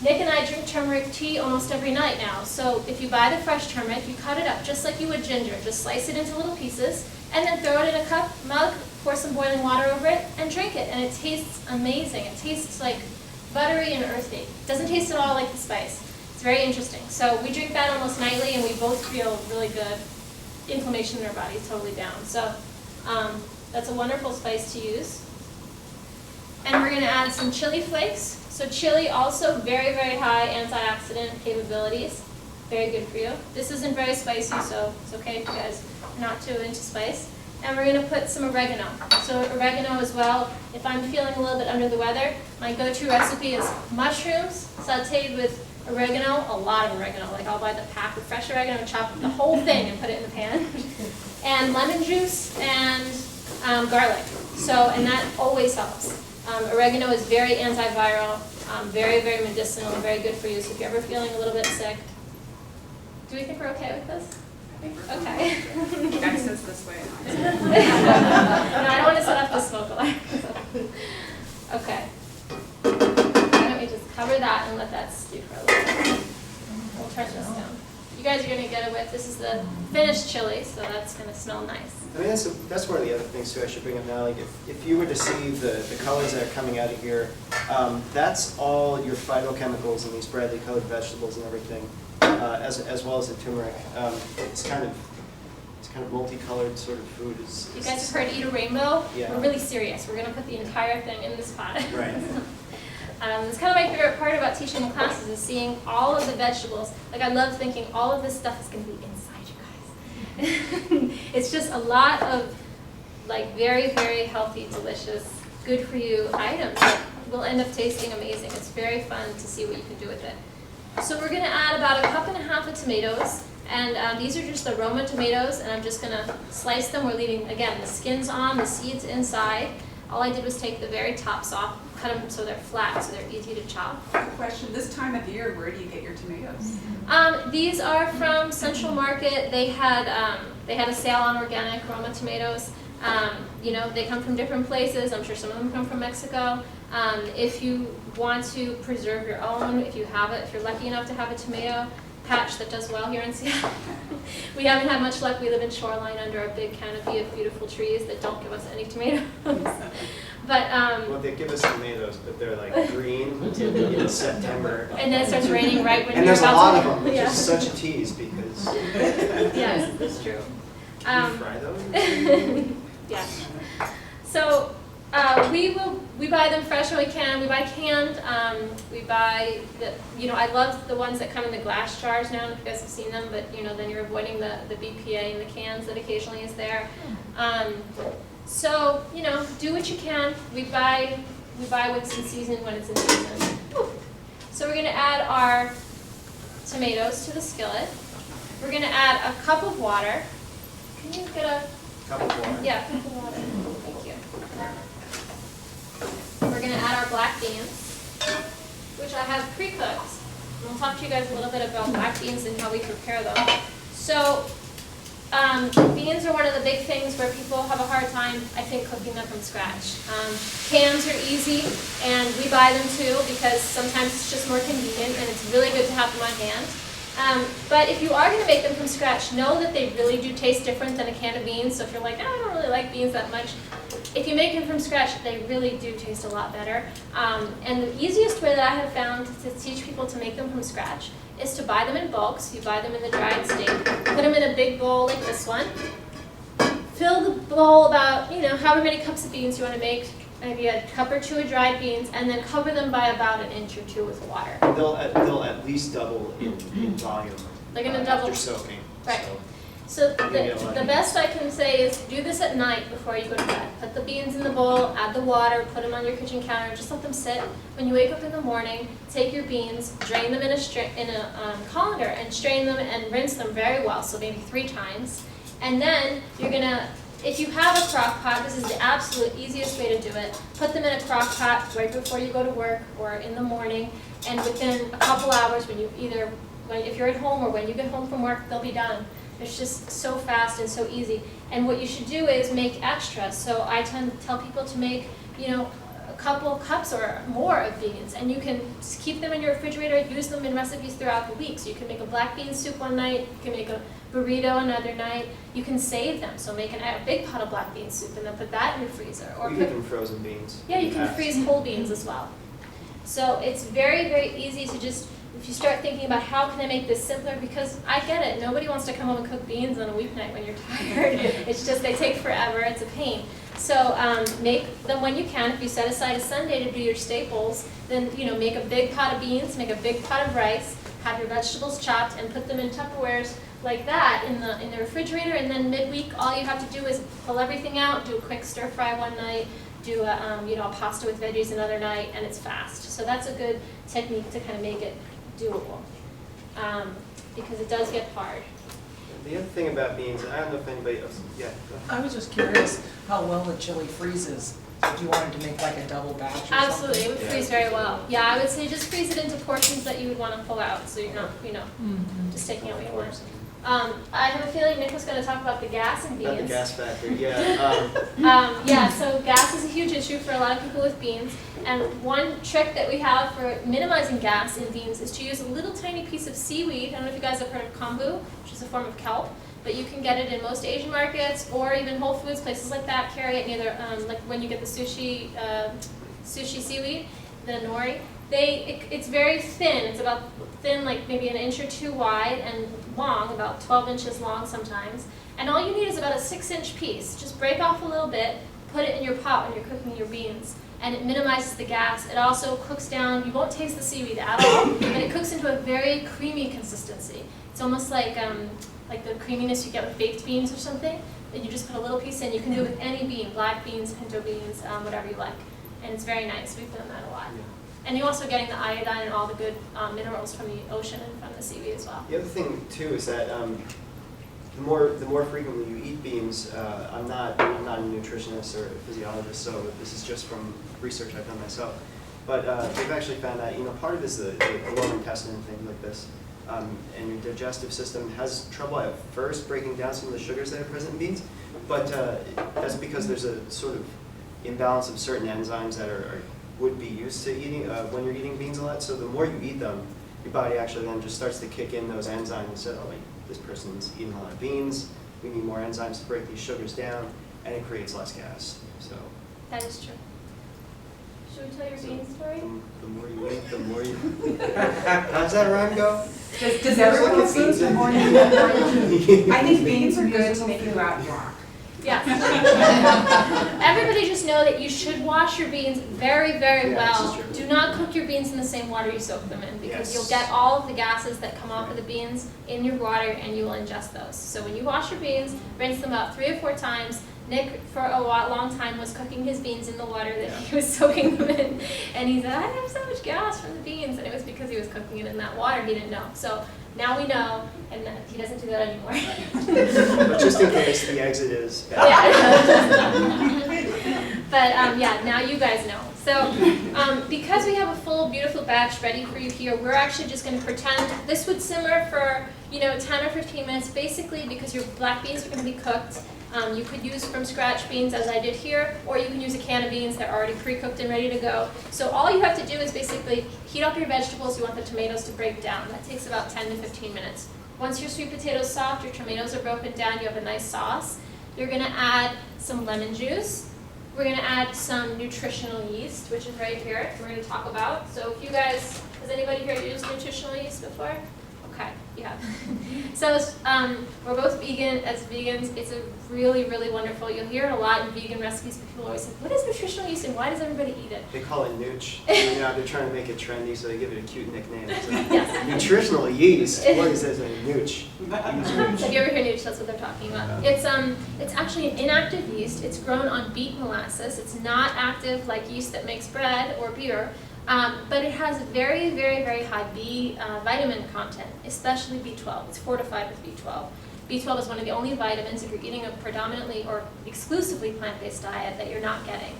Nick and I drink turmeric tea almost every night now. So if you buy the fresh turmeric, you cut it up just like you would ginger. Just slice it into little pieces, and then throw it in a cup, mug, pour some boiling water over it, and drink it. And it tastes amazing. It tastes like buttery and earthy. It doesn't taste at all like the spice. It's very interesting. So we drink that almost nightly, and we both feel really good. Inflammation in our body is totally down. So that's a wonderful spice to use. And we're going to add some chili flakes. So chili also very, very high antioxidant capabilities. Very good for you. This isn't very spicy, so it's okay if you guys are not too into spice. And we're going to put some oregano. So oregano as well, if I'm feeling a little bit under the weather, my go-to recipe is mushrooms sauteed with oregano, a lot of oregano. Like I'll buy the pack of fresh oregano, chop the whole thing and put it in the pan. And lemon juice and garlic. So, and that always helps. Oregano is very antiviral, very, very medicinal, very good for you. So if you're ever feeling a little bit sick, do we think we're okay with this? I think we're Okay. You guys sense this way. No, I don't want to set up the smoke alarm. Okay. Why don't we just cover that and let that stew for a little bit. We'll turn this down. You guys are going to get it with, this is the finished chili, so that's going to smell nice. I mean, that's one of the other things too I should bring up now. Like if you were to see the colors that are coming out of here, that's all your phytochemicals in these brightly colored vegetables and everything, as well as the turmeric. It's kind of multicolored sort of food. You guys have heard Eat a Rainbow? Yeah. We're really serious. We're going to put the entire thing in this pot. Right. It's kind of my favorite part about teaching the classes is seeing all of the vegetables. Like I love thinking all of this stuff is going to be inside you guys. It's just a lot of like very, very healthy, delicious, good for you items that will end up tasting amazing. It's very fun to see what you can do with it. So we're going to add about 1.5 cups of tomatoes. And these are just the Roma tomatoes, and I'm just going to slice them. We're leaving, again, the skins on, the seeds inside. All I did was take the very tops off, cut them so they're flat, so they're easy to chop. Question, this time of year, where do you get your tomatoes? These are from Central Market. They had a sale on organic Roma tomatoes. You know, they come from different places. I'm sure some of them come from Mexico. If you want to preserve your own, if you're lucky enough to have a tomato patch that does well here in Seattle. We haven't had much luck. We live in shoreline under a big canopy of beautiful trees that don't give us any tomatoes. But well, they give us tomatoes, but they're like green in September. And then it starts raining right when and you're there's a about lot to. of them, which Yeah. is such a tease because. Yes, that's true. Can you fry those? Yeah. So we buy them fresh when we can. We buy canned. We buy I love the ones that come in the glass jars now. I don't know if you guys have seen them, but then you're avoiding the BPA in the cans that occasionally is there. So do what you can. We buy what's in season when it's in season. So we're gonna add our tomatoes to the skillet. We're gonna add a cup of water. Can you get a Cup of water? Yeah, cup of water. Thank you. We're going to add our black beans, which I have pre-cooked. And I'll talk to you guys a little bit about black beans and how we prepare them. So, beans are one of the big things where people have a hard time, I think, cooking them from scratch. Cans are easy, and we buy them too because sometimes it's just more convenient and it's really good to have them on hand. But if you are going to make them from scratch, know that they really do taste different than a can of beans. So if you're like, I don't really like beans that much, if you make them from scratch, they really do taste a lot better. And the easiest way that I have found to teach people to make them from scratch is to buy them in bulk. So you buy them in the dried state, put them in a big bowl like this one, fill the bowl about, however many cups of beans you want to make, maybe a cup or two of dried beans, and then cover them by about an inch or two with water. They'll at least double in volume. They're going to double. After soaking. Right. So So the best I can say is do this at night before you go to bed. Put the beans in the bowl, add the water, put them on your kitchen counter, just let them sit. When you wake up in the morning, take your beans, drain them in a colander, and strain them and rinse them very well, so maybe 3 times. And then you're going to, if you have a crock pot, this is the absolute easiest way to do it. Put them in a crock pot right before you go to work or in the morning, and within a couple hours, if you're at home or when you get home from work, they'll be done. It's just so fast and so easy. And what you should do is make extra. So I tend to tell people to make, a couple cups or more of beans, and you can just keep them in your refrigerator, use them in recipes throughout the week. So you can make a black bean soup one night, you can make a burrito another night, you can save them. So make a big pot of black bean soup and then put that in your freezer. Or you put, get them frozen beans. yeah, you can freeze whole beans as well. So it's very, very easy to just, if you start thinking about how can I make this simpler, because I get it, nobody wants to come home and cook beans on a weeknight when you're tired. It's just, they take forever, it's a pain. So make them when you can. If you set aside a Sunday to do your staples, then make a big pot of beans, make a big pot of rice, have your vegetables chopped, and put them in Tupperwares like that in the refrigerator. And then midweek, all you have to do is pull everything out, do a quick stir fry one night, do a pasta with veggies another night, and it's fast. So that's a good technique to kind of make it doable, because it does get hard. The other thing about beans, I don't know if anybody else, yeah. Go ahead. I was just curious how well the chili freezes. If you wanted to make like a double batch or something. Absolutely, it would freeze very well. Yeah, I would say just freeze it into portions that you would want to pull out, so you're not, just taking out what you want. I have a feeling Nick was going to talk about the gas in beans. About the gas factor, yeah. Yeah, so gas is a huge issue for a lot of people with beans. And one trick that we have for minimizing gas in beans is to use a little tiny piece of seaweed. I don't know if you guys have heard of kombu, which is a form of kelp, but you can get it in most Asian markets or even Whole Foods, places like that carry it near like when you get the sushi seaweed, the nori. It's very thin. It's about thin, like maybe an inch or two wide, and long, about 12 inches long sometimes. And all you need is about a 6-inch piece. Just break off a little bit, put it in your pot when you're cooking your beans, and it minimizes the gas. It also cooks down. You won't taste the seaweed at all, but it cooks into a very creamy consistency. It's almost like the creaminess you get with baked beans or something. That you just put a little piece in. You can do it with any bean, black beans, pinto beans, whatever you like, and it's very nice. We've done that a lot. Yeah. And you're also getting the iodine and all the good minerals from the ocean and from the seaweed as well. The other thing too is that the more frequently you eat beans, I'm not a nutritionist or a physiologist, so this is just from research I've done myself. But they've actually found that part of it is the lower intestine and things like this. and your digestive system has trouble at first breaking down some of the sugars that are present in beans, but that's because there's a sort of imbalance of certain enzymes that would be used to eating when you're eating beans a lot. So the more you eat them, your body actually then just starts to kick in those enzymes and say, oh, this person's eating a lot of beans, we need more enzymes to break these sugars down, and it creates less gas. So That is true. Should we tell your bean story? the more you eat, the more you... How's that rhyme go? Does everyone have beans in the morning? I think beans are good to make you go out and walk. Yes. Everybody just know that you should wash your beans very, very Yeah, this well. is true. Do not cook your beans in the same water you soak them in, because Yes. you'll get all of the gases that come off of the beans in your water and you will ingest those. So when you wash your beans, rinse them out 3 or 4 times. Nick, for a long time, was cooking his beans in the water that he was soaking them in. And he said, I have so much gas from the beans. And it was because he was cooking it in that water. He didn't know. So now we know, and he doesn't do that anymore. But just in case, the exit is bad. Yeah. But yeah, now you guys know. So because we have a full, beautiful batch ready for you here, we're actually just going to pretend this would simmer for 10 or 15 minutes, basically because your black beans are going to be cooked. You could use from scratch beans as I did here, or you can use a can of beans that are already pre-cooked and ready to go. So all you have to do is basically heat up your vegetables. You want the tomatoes to break down. That takes about 10 to 15 minutes. Once your sweet potatoes are soft, your tomatoes are broken down, you have a nice sauce. You're going to add some lemon juice. We're going to add some nutritional yeast, which is right here, we're going to talk about. So if you guys, has anybody here used nutritional yeast before? Okay, yeah. So we're both vegan. As vegans, it's a really, really wonderful. You'll hear it a lot in vegan recipes, but people always say, what is nutritional yeast and why does everybody eat it? They call it nooch. They're trying to make it trendy, so they give it a cute nickname. So Yes. nutritional yeast. What is this? A nooch. Have you ever heard nooch? That's what they're talking about. It's actually an inactive yeast. It's grown on beet molasses. It's not active like yeast that makes bread or beer. But it has very, very, very high B vitamin content, especially B12. It's fortified with B12. B12 is one of the only vitamins, if you're eating a predominantly or exclusively plant-based diet, that you're not getting.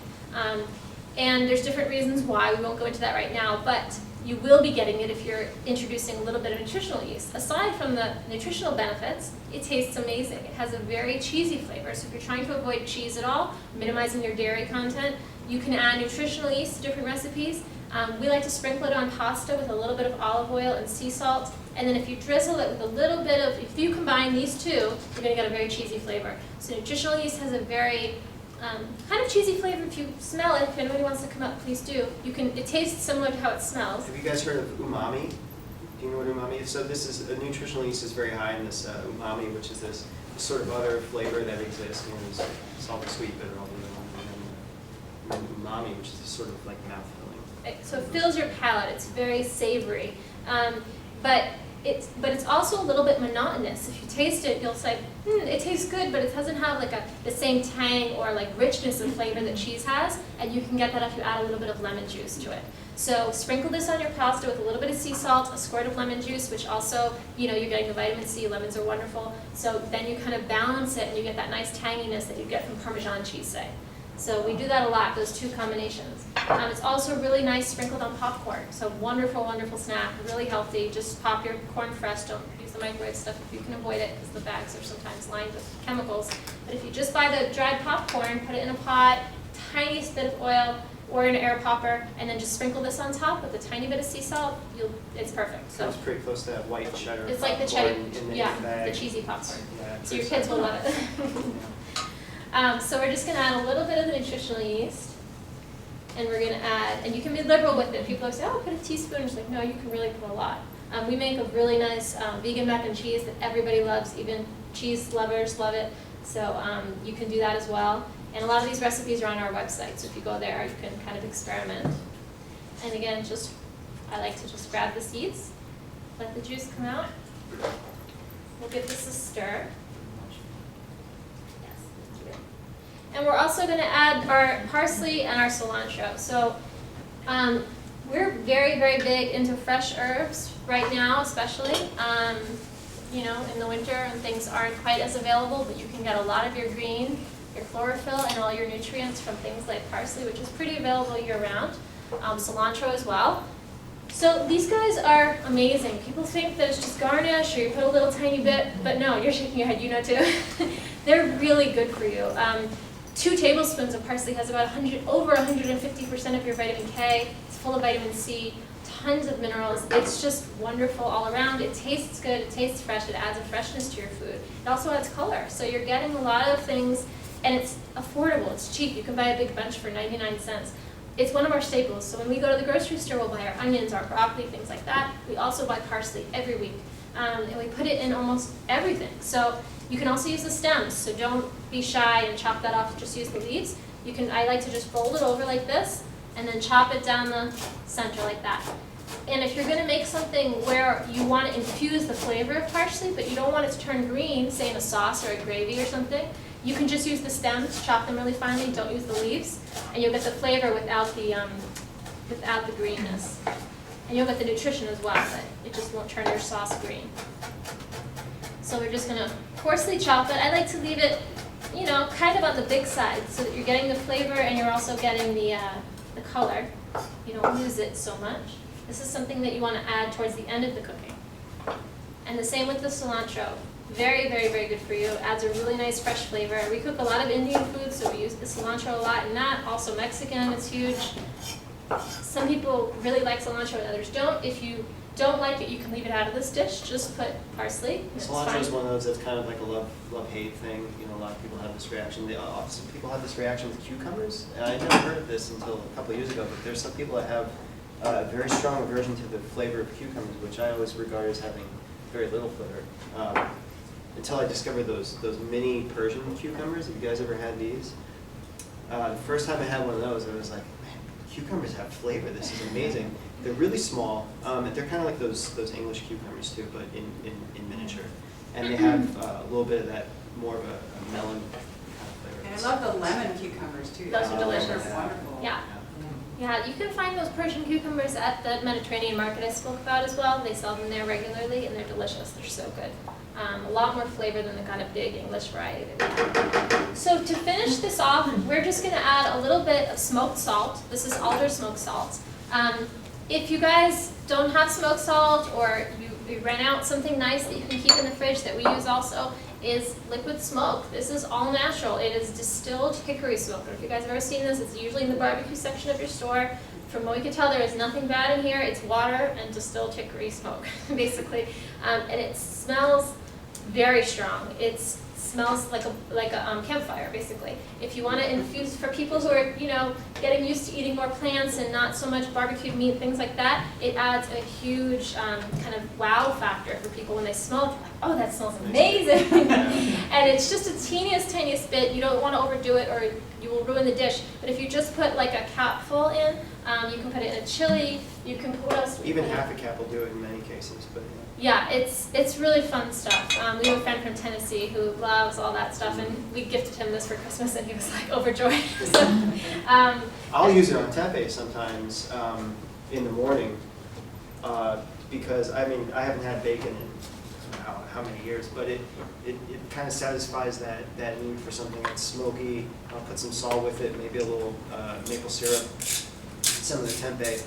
And there's different reasons why. We won't go into that right now, but you will be getting it if you're introducing a little bit of nutritional yeast. Aside from the nutritional benefits, it tastes amazing. It has a very cheesy flavor, so if you're trying to avoid cheese at all, minimizing your dairy content, you can add nutritional yeast to different recipes. We like to sprinkle it on pasta with a little bit of olive oil and sea salt, and then if you drizzle it with a little bit of, if you combine these two, you're going to get a very cheesy flavor. So nutritional yeast has a very kind of cheesy flavor. If you smell it, if anybody wants to come up, please do. It tastes similar to how it smells. Have you guys heard of umami? Do you know what umami is? So this is, a nutritional yeast is very high in this umami, which is this sort of other flavor that exists. There's salty, sweet, bitter, all the and then umami, which is sort of like mouth-filling. So it fills your palate. It's very savory, but it's also a little bit monotonous. If you taste it, you'll say, it tastes good, but it doesn't have like the same tang or like richness of flavor that cheese has. And you can get that if you add a little bit of lemon juice to it. So sprinkle this on your pasta with a little bit of sea salt, a squirt of lemon juice, which also, you're getting the vitamin C. Lemons are wonderful. So then you kind of balance it, and you get that nice tanginess that you get from Parmesan cheese, say. So we do that a lot, those two combinations. It's also really nice sprinkled on popcorn. So wonderful, wonderful snack, really healthy. Just pop your corn fresh, don't use the microwave stuff if you can avoid it, because the bags are sometimes lined with chemicals. But if you just buy the dried popcorn, put it in a pot, tiniest bit of oil, or in an air popper, and then just sprinkle this on top with a tiny bit of sea salt, it's perfect. So It's pretty close to that white cheddar. it's like the popcorn cheddar, in the yeah, bag. the cheesy popcorn. Yeah, So your kids will love it. So we're just going to add a little bit of the nutritional yeast, and we're going to add, and you can be liberal with it. People are saying, oh, put a teaspoon. It's like, no, you can really put a lot. We make a really nice vegan mac and cheese that everybody loves, even cheese lovers love it. So you can do that as well. And a lot of these recipes are on our website, so if you go there, you can kind of experiment. And again, I like to just grab the seeds, let the juice come out. We'll give this a stir. And we're also going to add our parsley and our cilantro. So we're very, very big into fresh herbs right now, especially. In the winter and things aren't quite as available, but you can get a lot of your green, your chlorophyll, and all your nutrients from things like parsley, which is pretty available year-round. Cilantro as well. So these guys are amazing. People think that it's just garnish or you put a little tiny bit, but no, you're shaking your head, you know too. They're really good for you. 2 tablespoons of parsley has about over 150% of your vitamin K. It's full of vitamin C, tons of minerals. It's just wonderful all around. It tastes good, it tastes fresh, it adds a freshness to your food. It also adds color, so you're getting a lot of things, and it's affordable, it's cheap. You can buy a big bunch for 99 cents. It's one of our staples, so when we go to the grocery store, we'll buy our onions, our broccoli, things like that. We also buy parsley every week, and we put it in almost everything. So you can also use the stems, so don't be shy and chop that off, just use the leaves. I like to just fold it over like this, and then chop it down the center like that. And if you're gonna make something where you want to infuse the flavor of parsley, but you don't want it to turn green, say in a sauce or a gravy or something, you can just use the stems, chop them really finely, don't use the leaves, and you'll get the flavor without the greenness. And you'll get the nutrition as well, but it just won't turn your sauce green. So we're just gonna coarsely chop it. I like to leave it, you know, kind of on the big side so that you're getting the flavor and you're also getting the color. You don't lose it so much. This is something that you want to add towards the end of the cooking. And the same with the cilantro. Very, very, very good for you. It adds a really nice fresh flavor. We cook a lot of Indian food, so we use the cilantro a lot in that. Also Mexican, it's huge. Some people really like cilantro and others don't. If you don't like it, you can leave it out of this dish. Just put parsley. Cilantro is one of those that's kind of like a love-hate thing. You know, a lot of people have this reaction. Some people have this reaction with cucumbers. And I never heard of this until a couple of years ago, but there's some people that have a very strong aversion to the flavor of cucumbers, which I always regard as having very little flavor. Until I discovered those mini Persian cucumbers. Have you guys ever had these? The first time I had one of those, I was like, man, cucumbers have flavor. This is amazing. They're really small. They're kind of like those English cucumbers too, but in miniature. And they have a little bit of that, more of a melon kind of flavor. And I love the lemon cucumbers too. Those are delicious. They're wonderful. Yeah. Yeah, you can find those Persian cucumbers at the Mediterranean market I spoke about as well. They sell them there regularly, and they're delicious. They're so good. A lot more flavor than the kind of big English variety that we have. So to finish this off, we're just going to add a little bit of smoked salt. This is alder smoked salt. If you guys don't have smoked salt, or you ran out something nice that you can keep in the fridge that we use also, is liquid smoke. This is all natural. It is distilled hickory smoke. If you guys have ever seen this, it's usually in the barbecue section of your store. From what we can tell, there is nothing bad in here. It's water and distilled hickory smoke, basically. And it smells very strong. It smells like a campfire, basically. If you want to infuse, for people who are, you know, getting used to eating more plants and not so much barbecued meat, things like that, it adds a huge kind of wow factor for people when they smell it. They're like, oh, that smells amazing. And it's just the tiniest bit. You don't want to overdo it or you will ruin the dish. But if you just put like a capful in, you can put it in a chili. You can put, what else? Even half a cap will do it in many cases, but yeah, it's really fun stuff. We have a friend from Tennessee who loves all that stuff, and we gifted him this for Christmas, and he was like overjoyed. So, I'll use it on tempeh sometimes in the morning because I mean I haven't had bacon in how many years, but it kind of satisfies that need for something that's smoky. I'll put some salt with it, maybe a little maple syrup, some of the tempeh,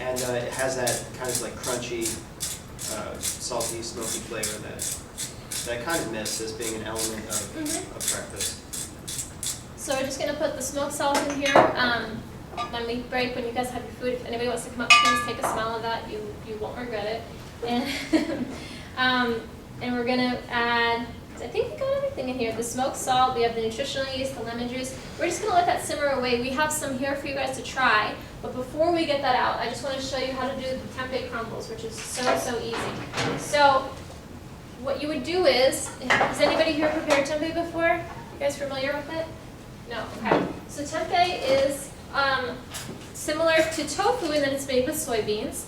and it has that kind of like crunchy, salty, smoky flavor that I kind of miss as being an element of breakfast. So we're just going to put the smoked salt in here. When we break, when you guys have your food, if anybody wants to come up, please take a smell of that. You won't regret it. And we're going to add, I think we got everything in here. The smoked salt, we have the nutritional yeast, the lemon juice. We're just going to let that simmer away. We have some here for you guys to try. But before we get that out, I just want to show you how to do the tempeh crumbles, which is so easy. So what you would do is, has anybody here prepared tempeh before? You guys familiar with it? No? Okay. So tempeh is similar to tofu in that it's made with soybeans.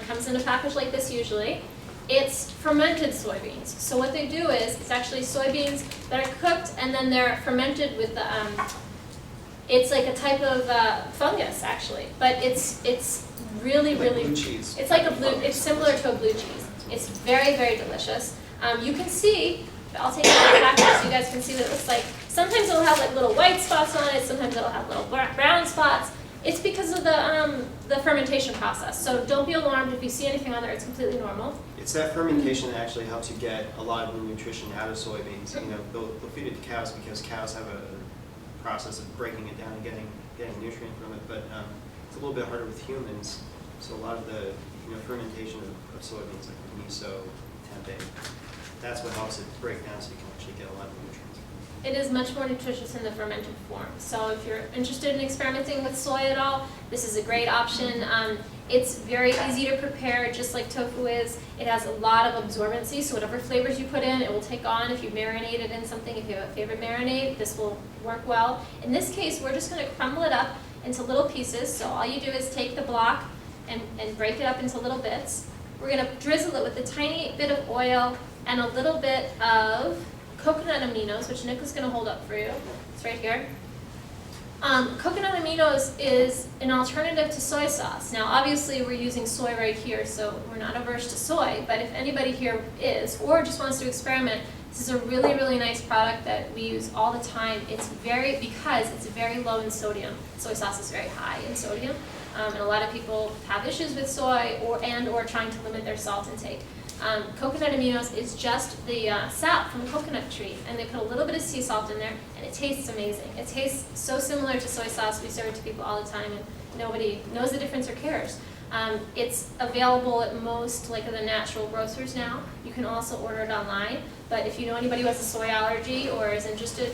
Comes in a package like this usually. It's fermented soybeans. So what they do is, it's actually soybeans that are cooked and then they're fermented with the, it's like a type of fungus actually, but it's really, Like blue cheese. it's like it's similar to a blue cheese. It's very delicious. You can see, I'll take it out of the package so you guys can see what it looks like. Sometimes it'll have like little white spots on it, sometimes it'll have little brown spots. It's because of the fermentation process. So don't be alarmed if you see anything on there. It's completely normal. It's that fermentation that actually helps you get a lot of the nutrition out of soybeans. You know, they'll feed it to cows because cows have a process of breaking it down and getting nutrient from it, but it's a little bit harder with humans. So a lot of the fermentation of soybeans, like the miso, tempeh, that's what helps it break down so you can actually get a lot of nutrients. It is much more nutritious in the fermented form. So if you're interested in experimenting with soy at all, this is a great option. It's very easy to prepare, just like tofu is. It has a lot of absorbency, so whatever flavors you put in, it will take on. If you marinate it in something, if you have a favorite marinade, this will work well. In this case, we're just going to crumble it up into little pieces. So all you do is take the block and break it up into little bits. We're going to drizzle it with a tiny bit of oil and a little bit of coconut aminos, which Nick is going to hold up for you. It's right here. Coconut aminos is an alternative to soy sauce. Now, obviously, we're using soy right here, so we're not averse to soy. But if anybody here is, or just wants to experiment, this is a really, really nice product that we use all the time. Because it's very low in sodium. Soy sauce is very high in sodium, and a lot of people have issues with soy or trying to limit their salt intake. Coconut aminos is just the sap from a coconut tree, and they put a little bit of sea salt in there, and it tastes amazing. It tastes so similar to soy sauce. We serve it to people all the time, and nobody knows the difference or cares. It's available at most, like, the natural grocers now. You can also order it online, but if you know anybody who has a soy allergy or is interested,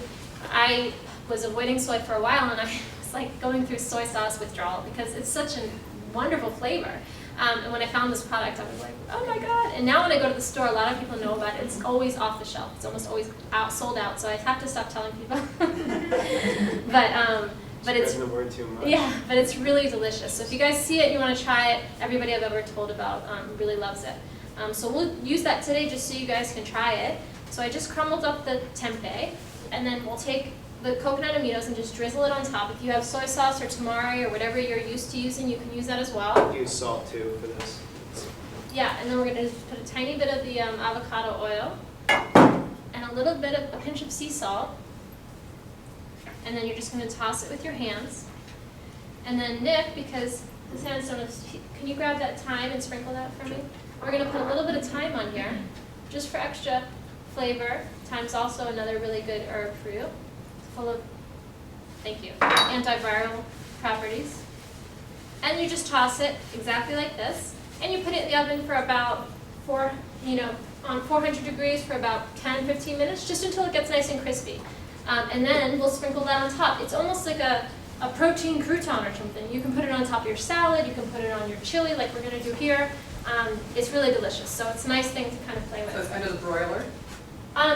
I was avoiding soy for a while, and I was like going through soy sauce withdrawal because it's such a wonderful flavor. And when I found this product, I was like, oh my god. And now when I go to the store, a lot of people know about it. It's always off the shelf. It's almost always sold out, so I have to stop telling people. But it's spreading the word too much. Yeah, but it's really delicious. So if you guys see it, you want to try it, everybody I've ever told about really loves it. So we'll use that today just so you guys can try it. So I just crumbled up the tempeh, and then we'll take the coconut aminos and just drizzle it on top. If you have soy sauce or tamari or whatever you're used to using, you can use that as well. Use salt too for this. Yeah, and then we're going to put a tiny bit of the avocado oil and a little bit of a pinch of sea salt. And then you're just going to toss it with your hands. And then Nick, because his hands don't have, can you grab that thyme and sprinkle that for me? We're going to put a little bit of thyme on here, just for extra flavor. Thyme's also another really good herb for you. It's full of, thank you, antiviral properties. And you just toss it exactly like this. And you put it in the oven for about on 400 degrees for about 10-15 minutes, just until it gets nice and crispy. And then we'll sprinkle that on top. It's almost like a protein crouton or something. You can put it on top of your salad, you can put it on your chili like we're going to do here. It's really delicious, so it's a nice thing to kind of play with. So it's under the broiler?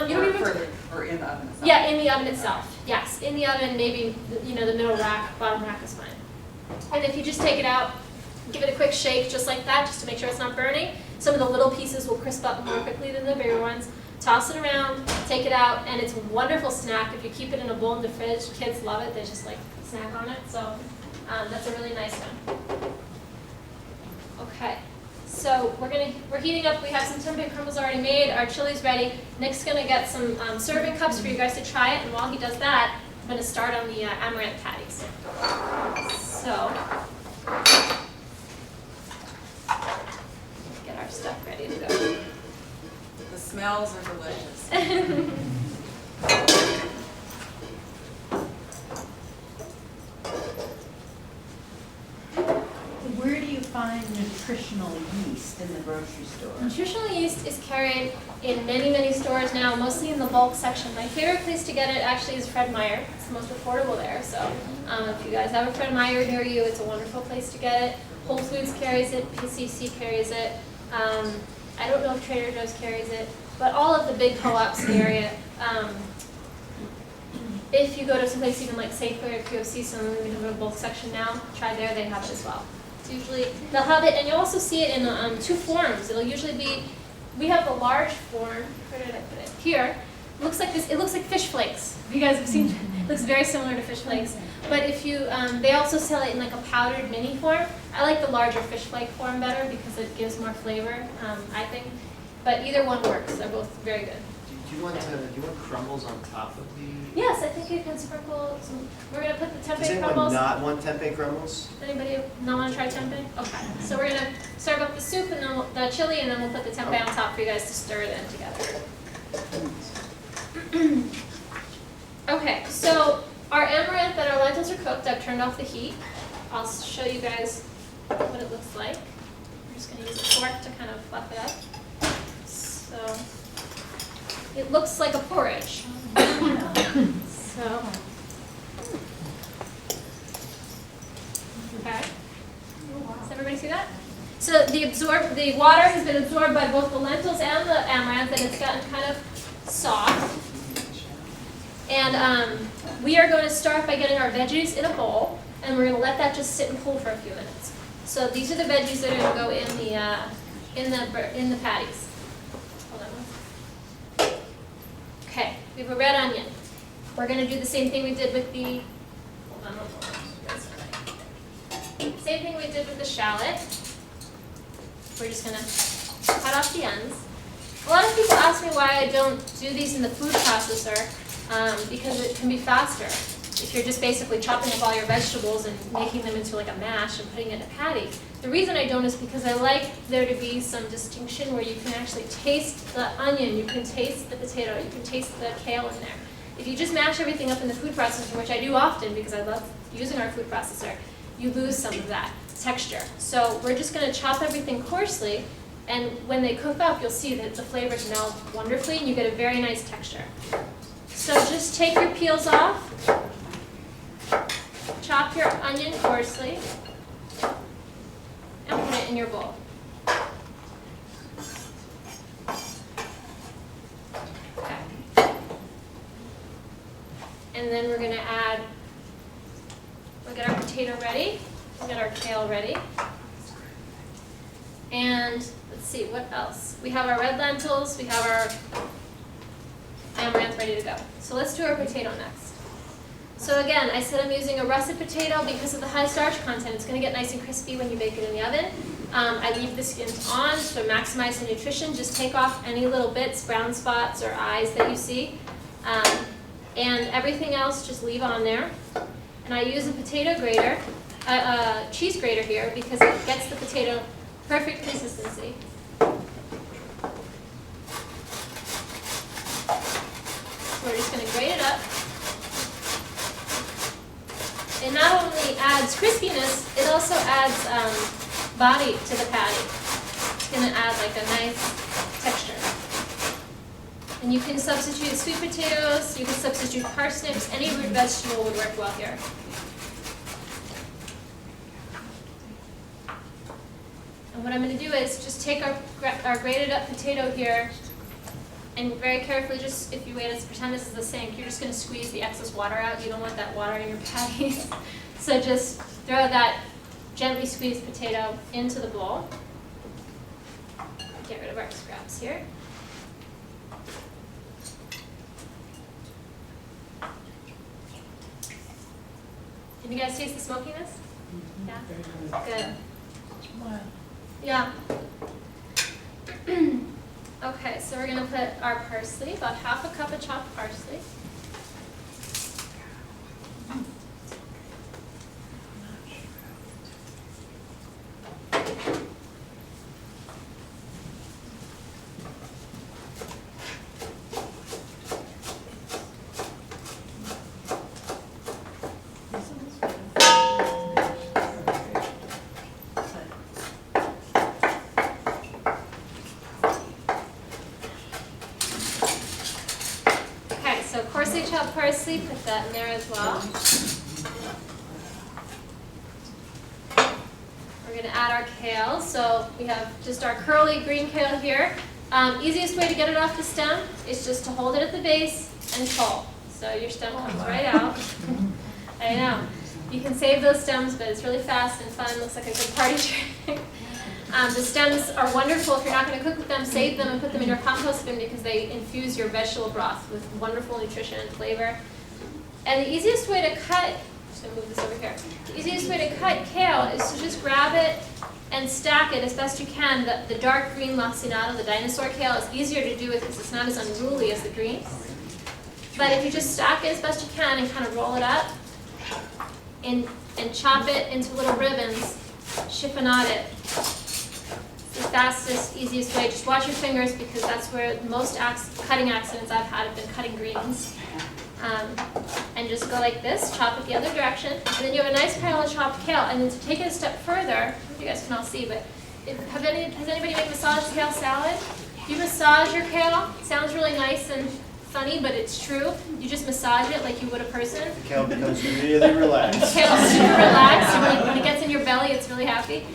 You don't even Or in the oven itself? Yeah, in the oven itself. Yes, in the oven, maybe the middle rack, bottom rack is fine. And if you just take it out, give it a quick shake just like that, just to make sure it's not burning. Some of the little pieces will crisp up more quickly than the bigger ones. Toss it around, take it out, and it's a wonderful snack. If you keep it in a bowl in the fridge, kids love it. They just like snack on it. So that's a really nice one. Okay, so we're heating up. We have some tempeh crumbles already made. Our chili's ready. Nick's gonna get some serving cups for you guys to try it. And while he does that, I'm gonna start on the amaranth patties. So get our stuff ready to go. The smells are delicious. Where do you find nutritional yeast in the grocery store? Nutritional yeast is carried in many, many stores now, mostly in the bulk section. My favorite place to get it actually is Fred Meyer. It's the most affordable there. So if you guys have a Fred Meyer near you, it's a wonderful place to get it. Whole Foods carries it, PCC carries it. I don't know if Trader Joe's carries it, but all of the big co-ops in the area. If you go to some place even like Safeway or QFC, some of them even have a bulk section now, try there, they have it as well. It's usually, they'll have it, and you'll also see it in two forms. It'll usually be, we have the large form, where did I put it? Here. It looks like this, it looks like fish flakes. If you guys have seen it, it looks very similar to fish flakes. But if you, they also sell it in like a powdered mini form. I like the larger fish flake form better because it gives more flavor, I think. But either one works, they're both very good. Do you Do you want crumbles on top of the? Yes, I think you can sprinkle some, we're gonna put the Does tempeh anyone crumbles. not want tempeh crumbles? Anybody not wanna try tempeh? Okay, so we're gonna serve up the soup and then the chili, and then we'll put the tempeh on top for you guys to stir it in together. Okay, so our amaranth and our lentils are cooked. I've turned off the heat. I'll show you guys what it looks like. I'm just gonna use a fork to kind of fluff it up. So, it looks like a porridge. So, okay. Does everybody see that? So the water has been absorbed by both the lentils and the amaranth, and it's gotten kind of soft. And we are going to start by getting our veggies in a bowl, and we're going to let that just sit and cool for a few minutes. So these are the veggies that are going to go in the patties. Hold on. Okay, we have a red onion. We're going to do the same thing we did with the. Hold on. Same thing we did with the shallot. We're just going to cut off the ends. A lot of people ask me why I don't do these in the food processor, because it can be faster. If you're just basically chopping up all your vegetables and making them into like a mash and putting it in a patty. The reason I don't is because I like there to be some distinction where you can actually taste the onion, you can taste the potato, you can taste the kale in there. If you just mash everything up in the food processor, which I do often because I love using our food processor, you lose some of that texture. So we're just going to chop everything coarsely, and when they cook up, you'll see that the flavors meld wonderfully and you get a very nice texture. So just take your peels off, chop your onion coarsely, and put it in your bowl. Okay. And then we're going to add, we'll get our potato ready, we'll get our kale ready. And let's see, what else? We have our red lentils, we have our amaranth ready to go. So let's do our potato next. So again, I said I'm using a russet potato because of the high starch content. It's going to get nice and crispy when you bake it in the oven. I leave the skins on to maximize the nutrition. Just take off any little bits, brown spots or eyes that you see. And everything else just leave on there. And I use a potato grater, cheese grater here because it gets the potato perfect consistency. So we're just going to grate it up. It not only adds crispiness, it also adds body to the patty. It's going to add like a nice texture. And you can substitute sweet potatoes, you can substitute parsnips, any root vegetable would work well here. And what I'm going to do is just take our grated up potato here, and very carefully, just if you wait, let's pretend this is the sink, you're just going to squeeze the excess water out. You don't want that water in your patties. So just throw that gently squeezed potato into the bowl. Get rid of our scraps here. Can you guys taste the smokiness? Yeah? Good. Yeah. Okay, so we're going to put our parsley, about half a cup of chopped parsley. Coarsely chopped parsley, put that in there as well. We're going to add our kale. So we have just our curly green kale here. Easiest way to get it off the stem is just to hold it at the base and pull. So your stem comes right out. I know. You can save those stems, but it's really fast and fun. Looks like a good party trick. The stems are wonderful. If you're not going to cook with them, save them and put them in your compost bin because they infuse your vegetable broth with wonderful nutrition and flavor. And the easiest way to cut, just going to move this over here. The easiest way to cut kale is to just grab it and stack it as best you can. The dark green lacinato, the dinosaur kale, is easier to do with because it's not as unruly as the green. But if you just stack it as best you can and kind of roll it up and chop it into little ribbons, chiffonade it. It's the fastest, easiest way. Just watch your fingers because that's where most cutting accidents I've had have been cutting greens. And just go like this, chop it the other direction, and then you have a nice pile of chopped kale. And then to take it a step further, you guys can all see, but has anybody made massage kale salad? You massage your kale. It sounds really nice and funny, but it's true. You just massage it like you would a person. The kale becomes really relaxed. The kale's super relaxed. When it gets in your belly, it's really happy.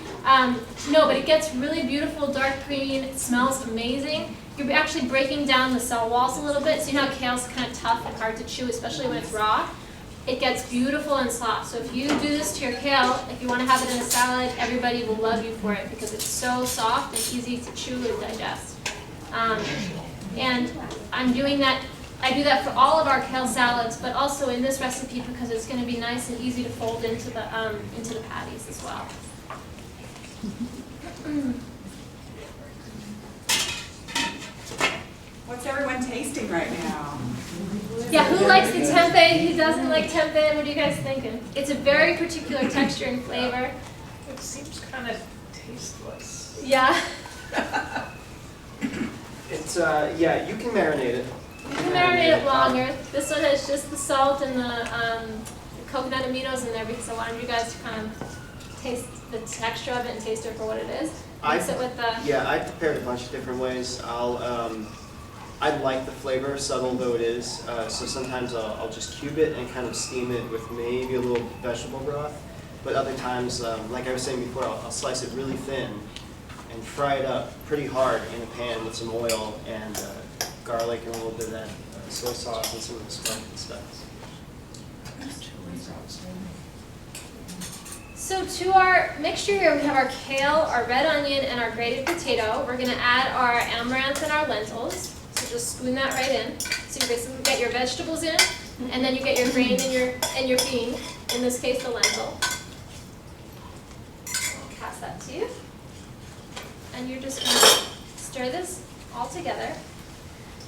No, but it gets really beautiful, dark green. It smells amazing. You're actually breaking down the cell walls a little bit. So you know how kale's kind of tough and hard to chew, especially when it's raw. It gets beautiful and soft. So if you do this to your kale, if you want to have it in a salad, everybody will love you for it because it's so soft and easy to chew and digest. And I'm doing that. I do that for all of our kale salads, but also in this recipe because it's going to be nice and easy to fold into the patties as well. What's everyone tasting right now? Yeah, who likes the tempeh? Who doesn't like tempeh? What are you guys thinking? It's a very particular texture and flavor. It seems kind of tasteless. Yeah. It's yeah, you can marinate it. You can marinate it longer. This one has just the salt and the coconut aminos in there because I wanted you guys to kind of taste the texture of it and taste it for what it is. Mix it with the... Yeah, I've prepared a bunch of different ways. I like the flavor, subtle though it is, so sometimes I'll just cube it and kind of steam it with maybe a little vegetable broth. But other times, like I was saying before, I'll slice it really thin and fry it up pretty hard in a pan with some oil and garlic and a little bit of that soy sauce and some of the spice and stuff. So to our mixture here, we have our kale, our red onion, and our grated potato. We're going to add our amaranth and our lentils. So just spoon that right in. So you basically get your vegetables in, and then you get your grain and your bean, in this case the lentil. I'll pass that to you. And you're just going to stir this all together.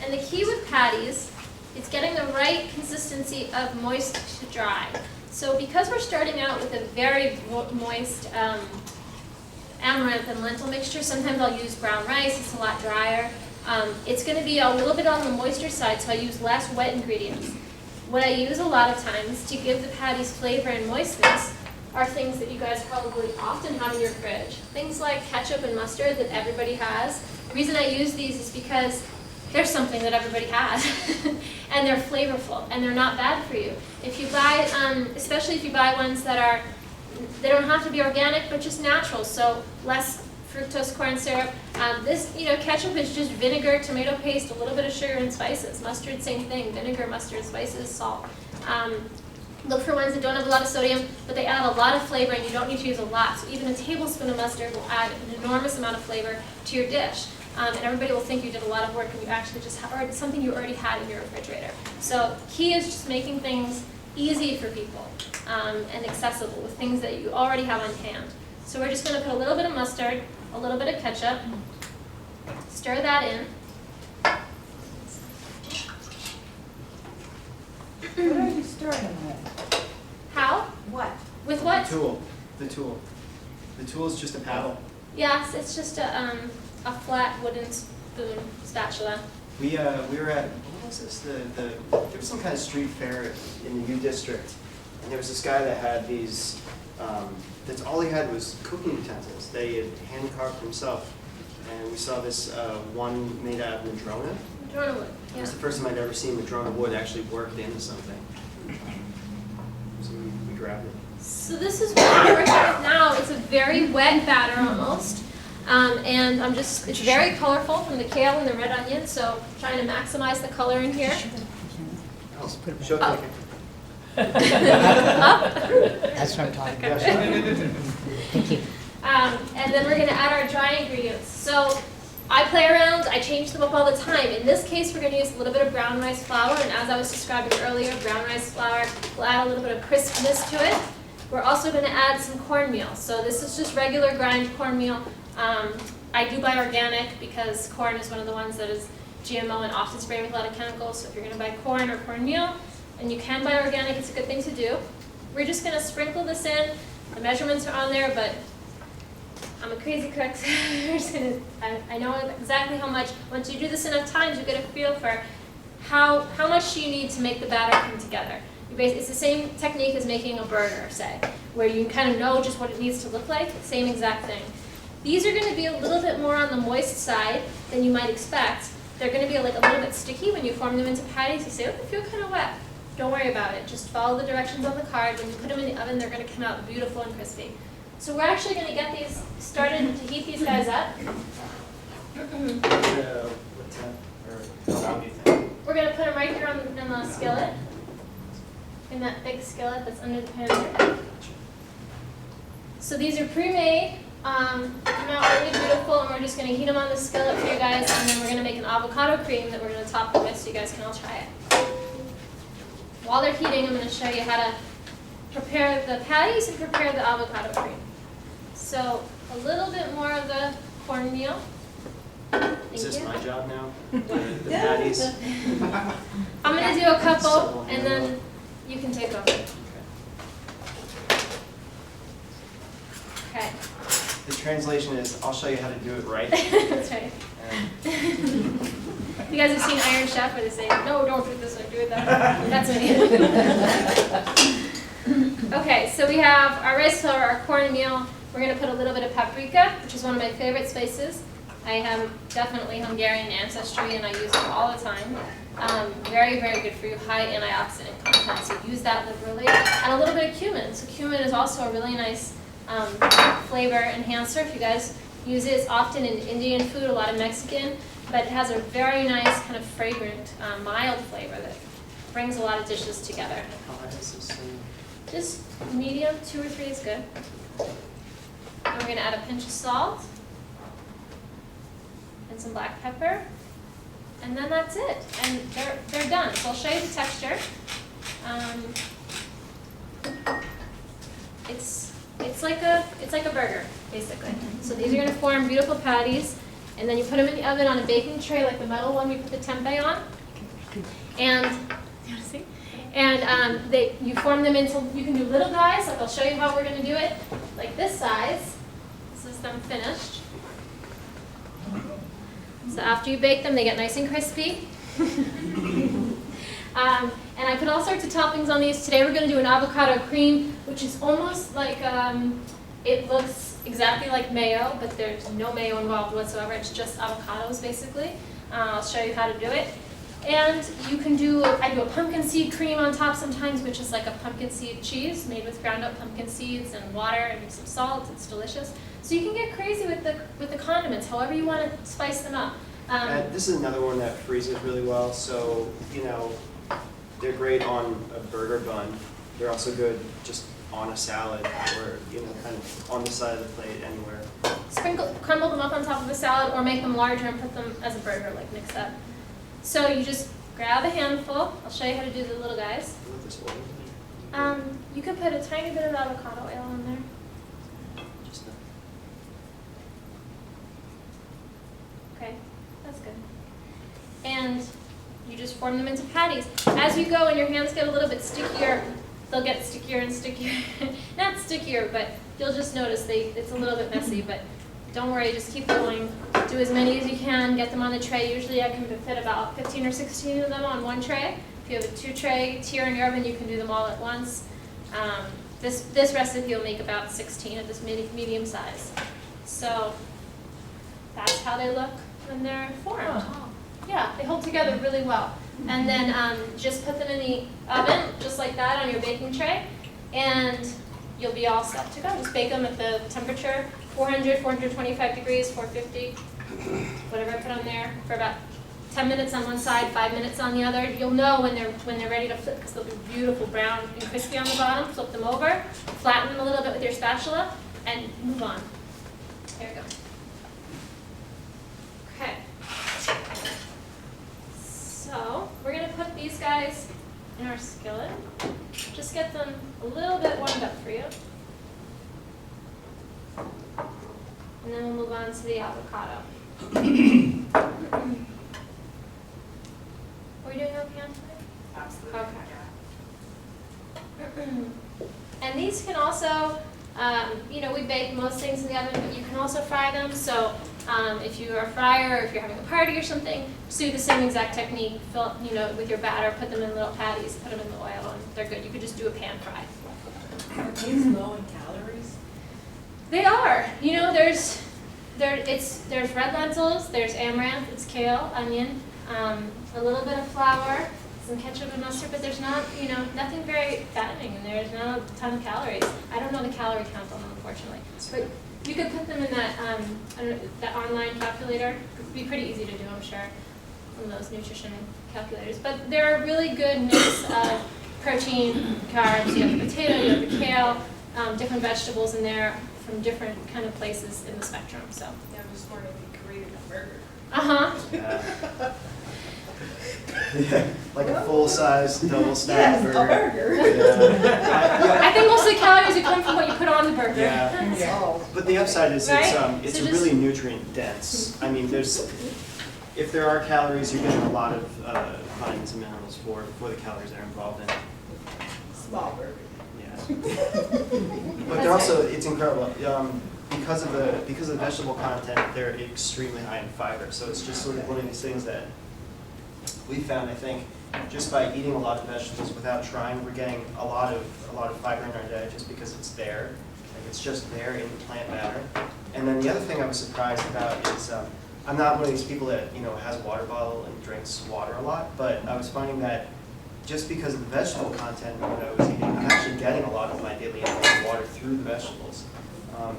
And the key with patties is getting the right consistency of moist to dry. So because we're starting out with a very moist amaranth and lentil mixture, sometimes I'll use brown rice, it's a lot drier. It's going to be a little bit on the moister side, so I use less wet ingredients. What I use a lot of times to give the patties flavor and moistness are things that you guys probably often have in your fridge. Things like ketchup and mustard that everybody has. The reason I use these is because they're something that everybody has, and they're flavorful, and they're not bad for you. If you buy, especially if you buy ones that they don't have to be organic, but just natural, so less fructose corn syrup. This, ketchup is just vinegar, tomato paste, a little bit of sugar and spices. Mustard, same thing, vinegar, mustard, spices, salt. Look for ones that don't have a lot of sodium, but they add a lot of flavor, and you don't need to use a lot. So even a tablespoon of mustard will add an enormous amount of flavor to your dish. And everybody will think you did a lot of work and you actually just or it's something you already had in your refrigerator. So key is just making things easy for people and accessible with things that you already have on hand. So we're just going to put a little bit of mustard, a little bit of ketchup, stir that in. What are you stirring with? How? What? With what? The tool. The tool is just a paddle. Yes, it's just a flat wooden spoon spatula. We were at, what was this? There was some kind of street fair in the U District, and there was this guy that had these. That's all he had was cooking utensils. They had hand carved himself, and we saw this one made out of madrona. Madrona wood. It Yeah. was the first time I'd ever seen madrona wood actually worked into something. So we grabbed it. So this is what I'm working with now. It's a very wet batter almost. And it's very colorful from the kale and the red onion, so trying to maximize the color in here. Oh, show Oh. cooking. That's what I'm talking about. Okay. Thank you. And then we're going to add our dry ingredients. So I play around, I change them up all the time. In this case, we're going to use a little bit of brown rice flour, and as I was describing earlier, brown rice flour will add a little bit of crispness to it. We're also going to add some cornmeal. So this is just regular grind cornmeal. I do buy organic because corn is one of the ones that is GMO and often sprayed with a lot of chemicals. So if you're going to buy corn or cornmeal, and you can buy organic, it's a good thing to do. We're just going to sprinkle this in. The measurements are on there, but I'm a crazy cook, so I know exactly how much. Once you do this enough times, you get a feel for how much you need to make the batter come together. It's the same technique as making a burger, say, where you kind of know just what it needs to look like, same exact thing. These are going to be a little bit more on the moist side than you might expect. They're going to be like a little bit sticky when you form them into patties. You say, oh, they feel kind of wet. Don't worry about it. Just follow the directions on the card. When you put them in the oven, they're going to come out beautiful and crispy. So we're actually going to get these started to heat these guys up. What temp, or how long do you think? We're going to put them right here in the skillet, in that big skillet that's under the pan there. So these are pre-made, come out really beautiful, and we're just going to heat them on the skillet for you guys, and then we're going to make an avocado cream that we're going to top them with so you guys can all try it. While they're heating, I'm going to show you how to prepare the patties and prepare the avocado cream. So a little bit more of the cornmeal. Is this Thank you. my job now? The patties? I'm going to do a couple, and then you can take over. Okay. The translation is, I'll show you how to do it right. That's right. And You guys have seen Iron Chef where they say, no, don't do it this way, do it that way. That's me. Okay, so we have our rice flour, our cornmeal. We're going to put a little bit of paprika, which is one of my favorite spices. I have definitely Hungarian ancestry and I use it all the time. Very, very good for you, high antioxidant content, so use that liberally. And a little bit of cumin. So cumin is also a really nice flavor enhancer. If you guys use it, it's often in Indian food, a lot of Mexican, but it has a very nice kind of fragrant, mild flavor that brings a lot of dishes together. how high is this thing? Just medium, 2 or 3 is good. And we're going to add a pinch of salt and some black pepper, and then that's it. And they're done. So I'll show you the texture. It's like a burger, basically. So these are going to form beautiful patties, and then you put them in the oven on a baking tray, like the metal one we put the tempeh on. And you want to see? And you form them into, you can do little guys, like I'll show you how we're going to do it, like this size. This is them finished. So after you bake them, they get nice and crispy. And I put all sorts of toppings on these. Today we're going to do an avocado cream, which is almost like, it looks exactly like mayo, but there's no mayo involved whatsoever. It's just avocados, basically. I'll show you how to do it. And you can do, I do a pumpkin seed cream on top sometimes, which is like a pumpkin seed cheese made with ground up pumpkin seeds and water and some salt. It's delicious. So you can get crazy with the condiments, however you want to spice them up. This is another one that freezes really well, so, you know, they're great on a burger bun. They're also good just on a salad or, you know, kind of on the side of the plate anywhere. Crumble them up on top of a salad or make them larger and put them as a burger, like mix up. So you just grab a handful. I'll show you how to do the little guys. I love this oil. You could put a tiny bit of avocado oil in there. Just Okay, that's good. And you just form them into patties. As you go and your hands get a little bit stickier, they'll get stickier and stickier. Not stickier, but you'll just notice it's a little bit messy, but don't worry, just keep going. Do as many as you can, get them on the tray. Usually I can fit about 15 or 16 of them on one tray. If you have a 2-tray tier in your oven, you can do them all at once. This recipe will make about 16 of this medium size. So that's how they look when they're formed. Oh. Yeah, they hold together really well. And then just put them in the oven, just like that, on your baking tray, and you'll be all set to go. Just bake them at the temperature, 400, 425 degrees, 450, whatever I put on there, for about 10 minutes on one side, 5 minutes on the other. You'll know when they're ready to flip because they'll be beautiful brown and crispy on the bottom. Flip them over, flatten them a little bit with your spatula, and move on. There we go. Okay. So we're going to put these guys in our skillet. just get them a little bit warmed up for you. And then we'll move on to the avocado. Were you doing okay on time? Absolutely. Okay. And these can also, you know, we bake most things in the oven, but you can also fry them. So if you're a fryer, or if you're having a party or something, just do the same exact technique. Fill, you know, with your batter, put them in little patties, put them in the oil, and they're good. You could just do a pan fry. Are these low in calories? They are. You know, there's red lentils, there's amaranth, it's kale, onion, a little bit of flour, some ketchup and mustard, but there's not, you know, nothing very fattening, and there's not a ton of calories. I don't know the calorie count on them, unfortunately. But you could put them in that that online calculator. It would be pretty easy to do, I'm sure, one of those nutrition calculators. But they're a really good mix of protein, carbs. You have the potato, you have the kale, different vegetables in there from different kind of places in the spectrum. So. Yeah, I'm just wondering if you created a burger. Yeah, like a full-size double stack Yes, a burger. burger. Yeah. I think most of the calories would come from what you put on the burger. Yeah. Oh. But the upside is Right? it's So just- really nutrient dense. I mean, if there are calories, you're getting a lot of vitamins and minerals for the calories that are involved in it. Small burger. Yeah. But they're also, it's incredible. Because of the vegetable content, they're extremely high in fiber. So it's just sort of one of these things that we found, I think, just by eating a lot of vegetables without trying, we're getting a lot of fiber in our diet just because it's there. Like it's just there in the plant matter. And then the other thing I was surprised about is I'm not one of these people that has a water bottle and drinks water a lot, but I was finding that just because of the vegetable content when I was eating, I'm actually getting a lot of my daily intake of water through the vegetables.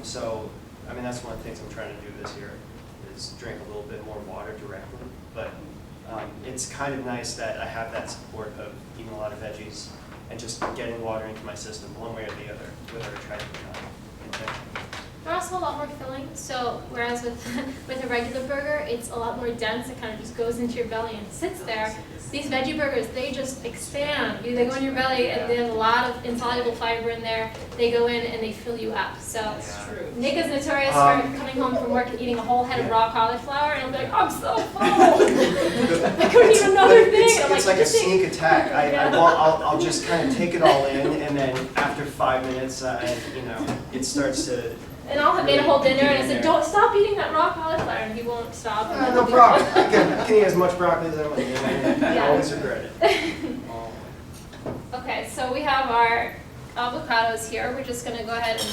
So, I mean, that's one of the things I'm trying to do this year, is drink a little bit more water directly. But it's kind of nice that I have that support of eating a lot of veggies and just getting water into my system one way or the other, whether I try to or not. They're also a lot more filling. So whereas with a regular burger, it's a lot more dense. It kind of just goes into your belly and sits there. These veggie burgers, they just expand. They go in your belly, and there's a lot of insoluble fiber in there. They go in and they fill you up. So True. Nick is notorious for coming home from work and eating a whole head of raw cauliflower, and I'll be like, I'm so full. I couldn't eat another thing. I'm It's like a "This thing-" sneak attack. Yeah. I'll just kind of take it all in, and then after 5 minutes, it starts to. And I'll have made a whole dinner, and I Get in said, there. don't stop eating that raw cauliflower, and he won't stop. And then No he'll be- problem. I can eat as much broccoli as I want. I Yeah. always regret it. Okay, so we have our avocados here. We're just going to go ahead and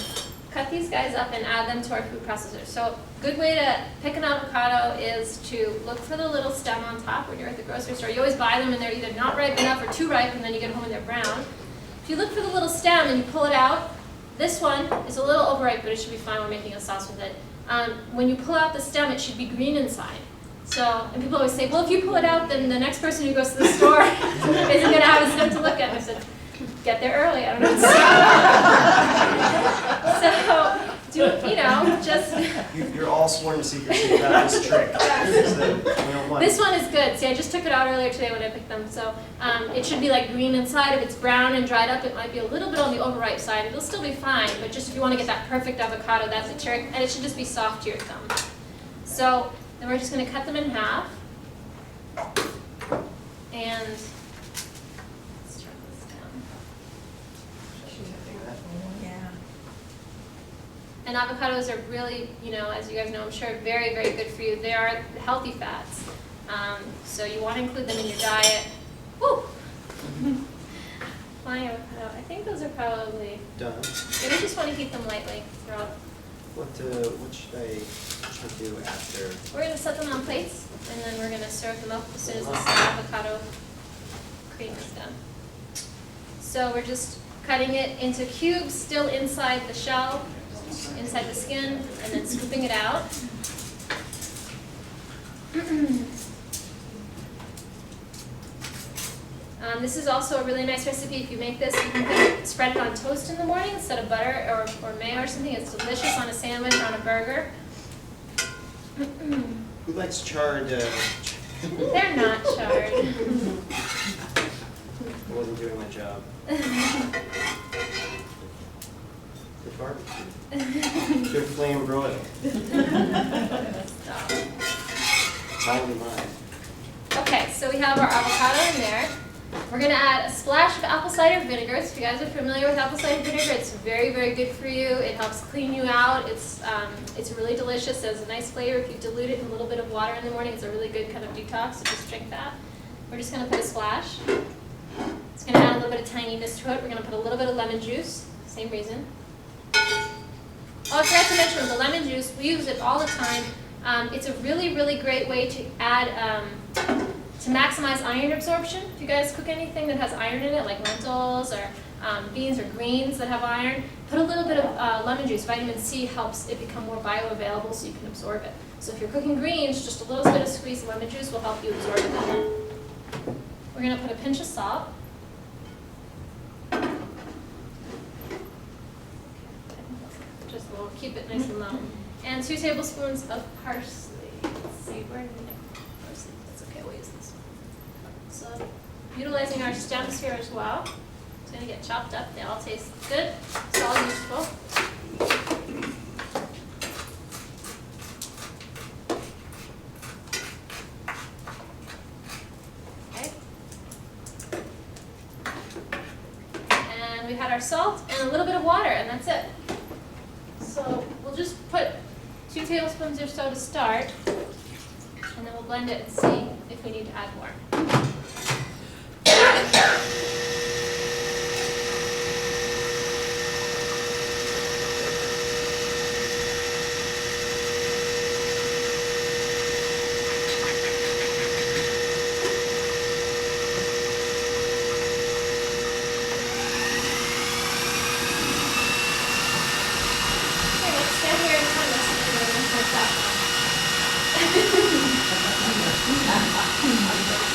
cut these guys up and add them to our food processor. So a good way to pick an avocado is to look for the little stem on top when you're at the grocery store. You always buy them and they're either not ripe enough or too ripe, and then you get home and they're brown. If you look for the little stem and you pull it out, this one is a little overripe, but it should be fine. We're making a sauce with it. When you pull out the stem, it should be green inside. So, and people always say, well, if you pull it out, then the next person who goes to the store isn't going to have a stem to look at. And I said, get there early. I don't know what to say. So, just. You're all sworn to secrecy about this trick. This one is good. See, I just took it out earlier today when I picked them. So it should be like green inside. If it's brown and dried up, it might be a little bit on the overripe side. It'll still be fine, but just if you want to get that perfect avocado, that's a trick. And it should just be soft to your thumb. So then we're just going to cut them in half. And let's turn this down. Yeah. And avocados are really, as you guys know, I'm sure, very, very good for you. They are healthy fats. So you want to include them in your diet. Woo! Flying avocado. I think those are probably, Done. maybe just want to heat them lightly throughout. What should I do after? We're going to set them on plates, and then we're going to serve them up as soon as this avocado cream is done. So we're just cutting it into cubes, still inside the shell, inside the skin, and then scooping it out. This is also a really nice recipe. If you make this, you can spread it on toast in the morning instead of butter or mayo or something. It's delicious on a sandwich, on a burger. Who likes charred? They're not charred. I wasn't doing my job. The barbecue. Good flame broil. Time to mine. Okay, so we have our avocado in there. We're gonna add a splash of apple cider vinegar. So if you guys are familiar with apple cider vinegar, it's very, very good for you. It helps clean you out. It's really delicious. It has a nice flavor. If you dilute it in a little bit of water in the morning, it's a really good kind of detox, so just drink that. We're just gonna put a splash. It's gonna add a little bit of tanginess to it. We're gonna put a little bit of lemon juice, same reason. Oh, I forgot to mention with the lemon juice, we use it all the time. It's a really, really great way to add, to maximize iron absorption. If you guys cook anything that has iron in it, like lentils or beans or greens that have iron, put a little bit of lemon juice. Vitamin C helps it become more bioavailable so you can absorb it. So if you're cooking greens, just a little bit of squeezed lemon juice will help you absorb it better. We're gonna put a pinch of salt. Just we'll keep it nice and low. And 2 tablespoons of parsley. Let's see, where did I put parsley? That's okay, we'll use this one. So, utilizing our stems here as well. It's gonna get chopped up. They all taste good. It's all useful. Okay. And we had our salt and a little bit of water, and that's it. So we'll just put 2 tablespoons or so to start, and then we'll blend it and see if we need to add more.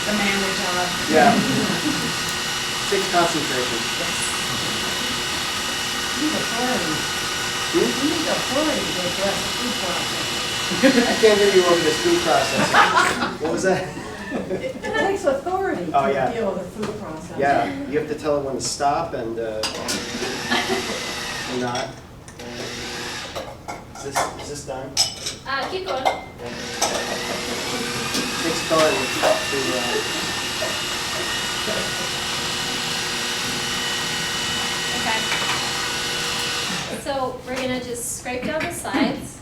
The manly job. Yeah. Takes concentration. We need authority. We need authority to address the food process. I can't hear you over this food processing. What was that? It takes authority Oh, to yeah. deal with the food process. Yeah, you have to tell it when to stop and not. Is this done? Keep going. Takes time to. Okay. So we're gonna just scrape down the sides.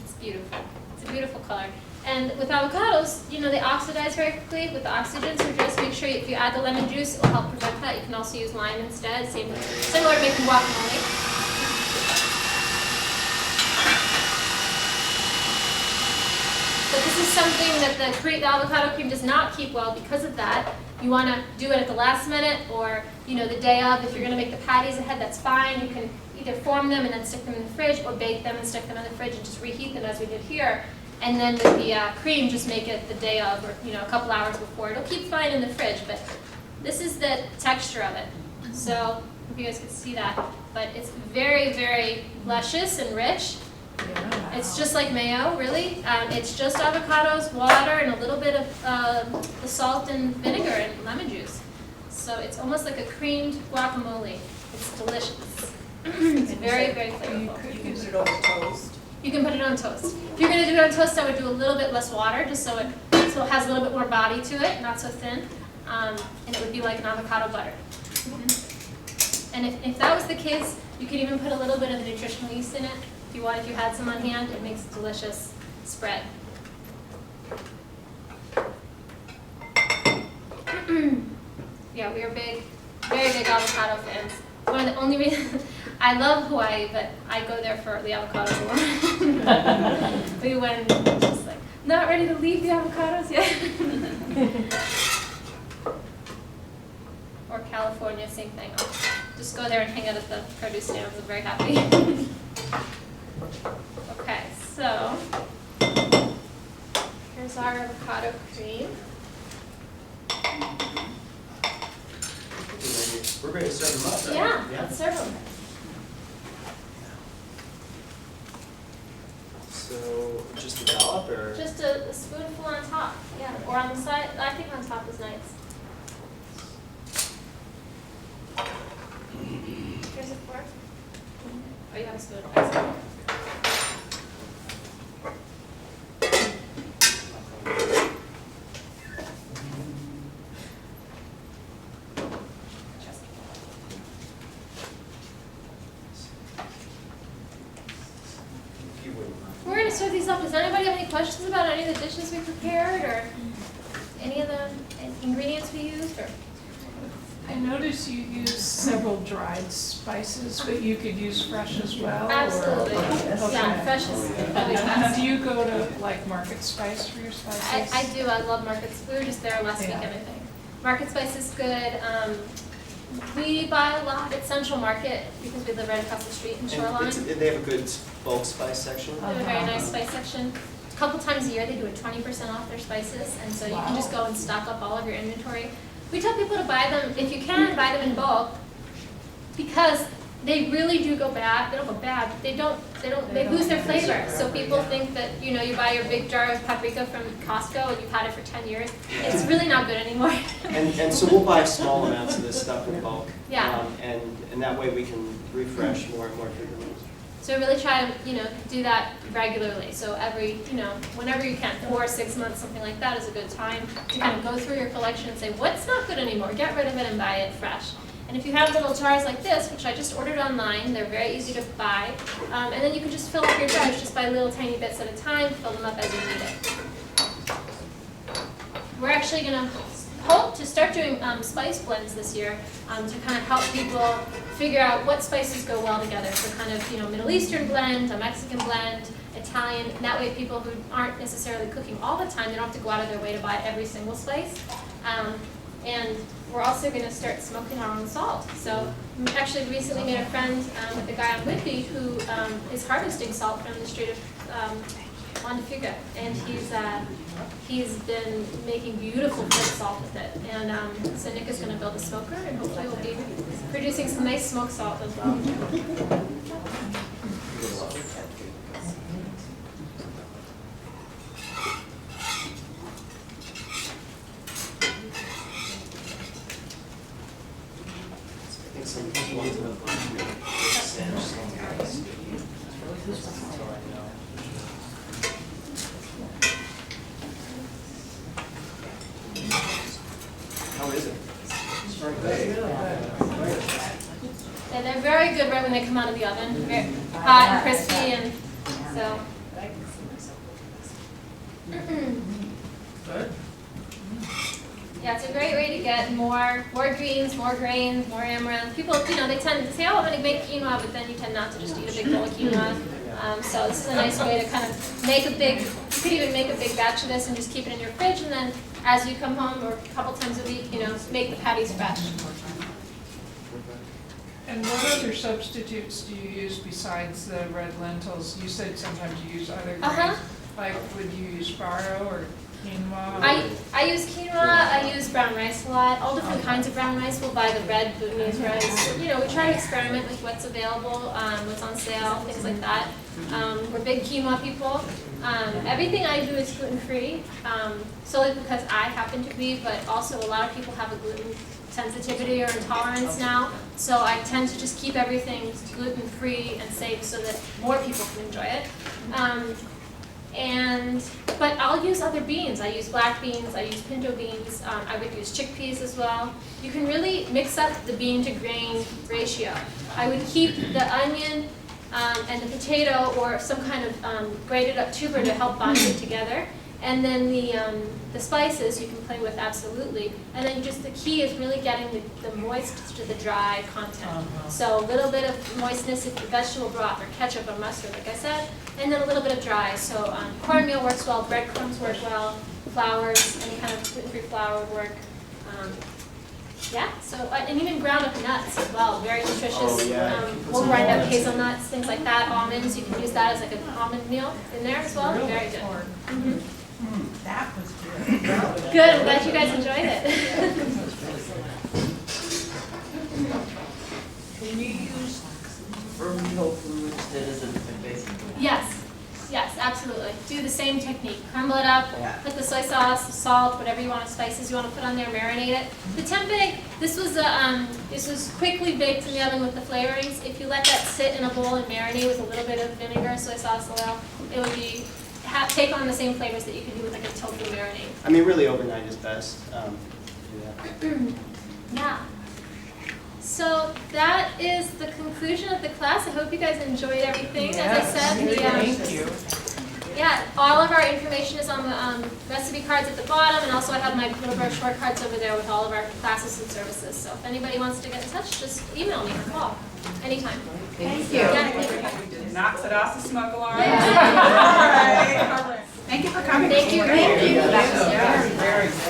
It's beautiful. It's a beautiful color. And with avocados, you know, they oxidize very quickly with the oxygen, so just make sure if you add the lemon juice, it will help prevent that. You can also use lime instead, similar to making guacamole. But this is something that the avocado cream does not keep well because of that. You want to do it at the last minute or, you know, the day of. If you're going to make the patties ahead, that's fine. You can either form them and then stick them in the fridge or bake them and stick them in the fridge and just reheat them as we did here. And then with the cream, just make it the day of or, you know, a couple hours before. It'll keep fine in the fridge, but this is the texture of it. So I hope you guys can see that. But it's very, very luscious and rich. Yeah. It's just like mayo, really. It's just avocados, water, and a little bit of the salt and vinegar and lemon juice. So it's almost like a creamed guacamole. It's delicious. It's very, very flavorful. You can put it over toast. You can put it on toast. If you're going to do it on toast, I would do a little bit less water, just so it has a little bit more body to it, not so thin. And it would be like an avocado butter. And if that was the case, you could even put a little bit of the nutritional yeast in it. If you had some on hand, it makes a delicious spread. Yeah, we are big, very big avocado fans. One of the only reasons, I love Hawaii, but I go there for the avocados more. We went just like, not ready to leave the avocados yet. Or California, same thing. I'll just go there and hang out at the produce stands. I'm very happy. Okay, so here's our avocado cream. We're ready to serve them up, right? Yeah, let's serve them. So, just a dollop or? Just a spoonful on top, yeah, or on the side. I think on top is nice. Oh, you have a spoon. Excellent. We're going to serve these up. Does anybody have any questions about any of the dishes we prepared or any of the ingredients we used? Or I noticed you use several dried spices, but you could use fresh as well? or- absolutely. Okay. Yeah, fresh is always best. Do you go to like Market Spice for your spices? I do. I love markets. We were just there last week, Yeah. I think. Market Spice is good. We buy a lot at Central Market because we live right across the street in Shoreline. And they have a good bulk spice section. They have a very nice spice section. A couple times a year, they do a 20% off their spices, and so you can just go and stock up all of your inventory. We tell people to buy them, if you can, buy them in bulk, because they really do go bad. They don't go bad. They lose their flavor. So people think that, you know, you buy your big jar of paprika from Costco and you've had it for 10 years. It's really not good anymore. And so we'll buy small amounts of this stuff in bulk. Yeah. And that way we can refresh more and more frequently. So really try to, you know, do that regularly. So every, you know, whenever you can, 4 or 6 months, something like that is a good time to kind of go through your collection and say, what's not good anymore? Get rid of it and buy it fresh. And if you have little jars like this, which I just ordered online, they're very easy to buy. And then you can just fill up your jars just by little tiny bits at a time, fill them up as you need it. We're actually going to hope to start doing spice blends this year to kind of help people figure out what spices go well together. So kind of, you know, Middle Eastern blend, a Mexican blend, Italian. And that way people who aren't necessarily cooking all the time, they don't have to go out of their way to buy every single spice. And we're also going to start smoking our own salt. So we actually recently made a friend with a guy on Whitby who is harvesting salt from the Strait of Ontafuga, and he's been making beautiful flake salt with it. And so Nick is going to build a smoker, and hopefully we'll be producing some nice smoked salt as well. I think some ones of them sandwich sometimes. That's all I know. How is it? And they're very good right when they come out of the oven. Very hot and crispy, and so. Good. Yeah, it's a great way to get more greens, more grains, more amaranth. People, you know, they tend to say, oh, I'm going to make quinoa, but then you tend not to just eat a big bowl of quinoa. So this is a nice way to kind of make a big, you could even make a big batch of this and just keep it in your fridge, and then as you come home or a couple times a week, you know, make the patties fresh. And what other substitutes do you use besides the red lentils? You said sometimes you use other grains. Like, would you use farro or quinoa? I use quinoa, I use brown rice a lot, all different kinds of brown rice. We'll buy the red glutinous rice. You know, we try to experiment with what's available, what's on sale, things like that. We're big quinoa people. Everything I do is gluten-free, solely because I happen to be, but also a lot of people have a gluten sensitivity or intolerance now. So I tend to just keep everything gluten-free and safe so that more people can enjoy it. But I'll use other beans. I use black beans, I use pinto beans, I would use chickpeas as well. You can really mix up the bean to grain ratio. I would keep the onion and the potato or some kind of grated up tuber to help bind it together. And then the spices you can play with absolutely. And then just the key is really getting the moist to the dry content. So a little bit of moistness if the vegetable broth or ketchup or mustard, like I said, and then a little bit of dry. So cornmeal works well, breadcrumbs work well, flours, any kind of gluten-free flour would work. Yeah, so, and even ground up nuts as well, very nutritious. Oh, yeah. We'll grind up hazelnuts, things like that, almonds, you can use that as like an almond meal in there as well, very good. Mm-hmm. That was good. Good, I'm glad you guys enjoyed it. Can you use fermented tofu instead of the basic? Yes, absolutely. Do the same technique. Crumble it up, put the soy sauce, salt, whatever you want, spices you want to put on there, marinate it. The tempeh, this was quickly baked in the oven with the flavorings. If you let that sit in a bowl and marinate with a little bit of vinegar, soy sauce, oil, it would be take on the same flavors that you could do with like a tofu marinade. I mean, really overnight is best. Do that. Yeah. So that is the conclusion of the class. I hope you guys enjoyed everything. As I said, Thank you. yeah, all of our information is on the recipe cards at the bottom, and also I have my little brochure cards over there with all of our classes and services. So if anybody wants to get in touch, just email me or call anytime. Thank you. Yeah, thank you. Knocks it off the smoke alarm. Yeah. All right. Thank you for coming. Thank you. Thank you. Very, very good.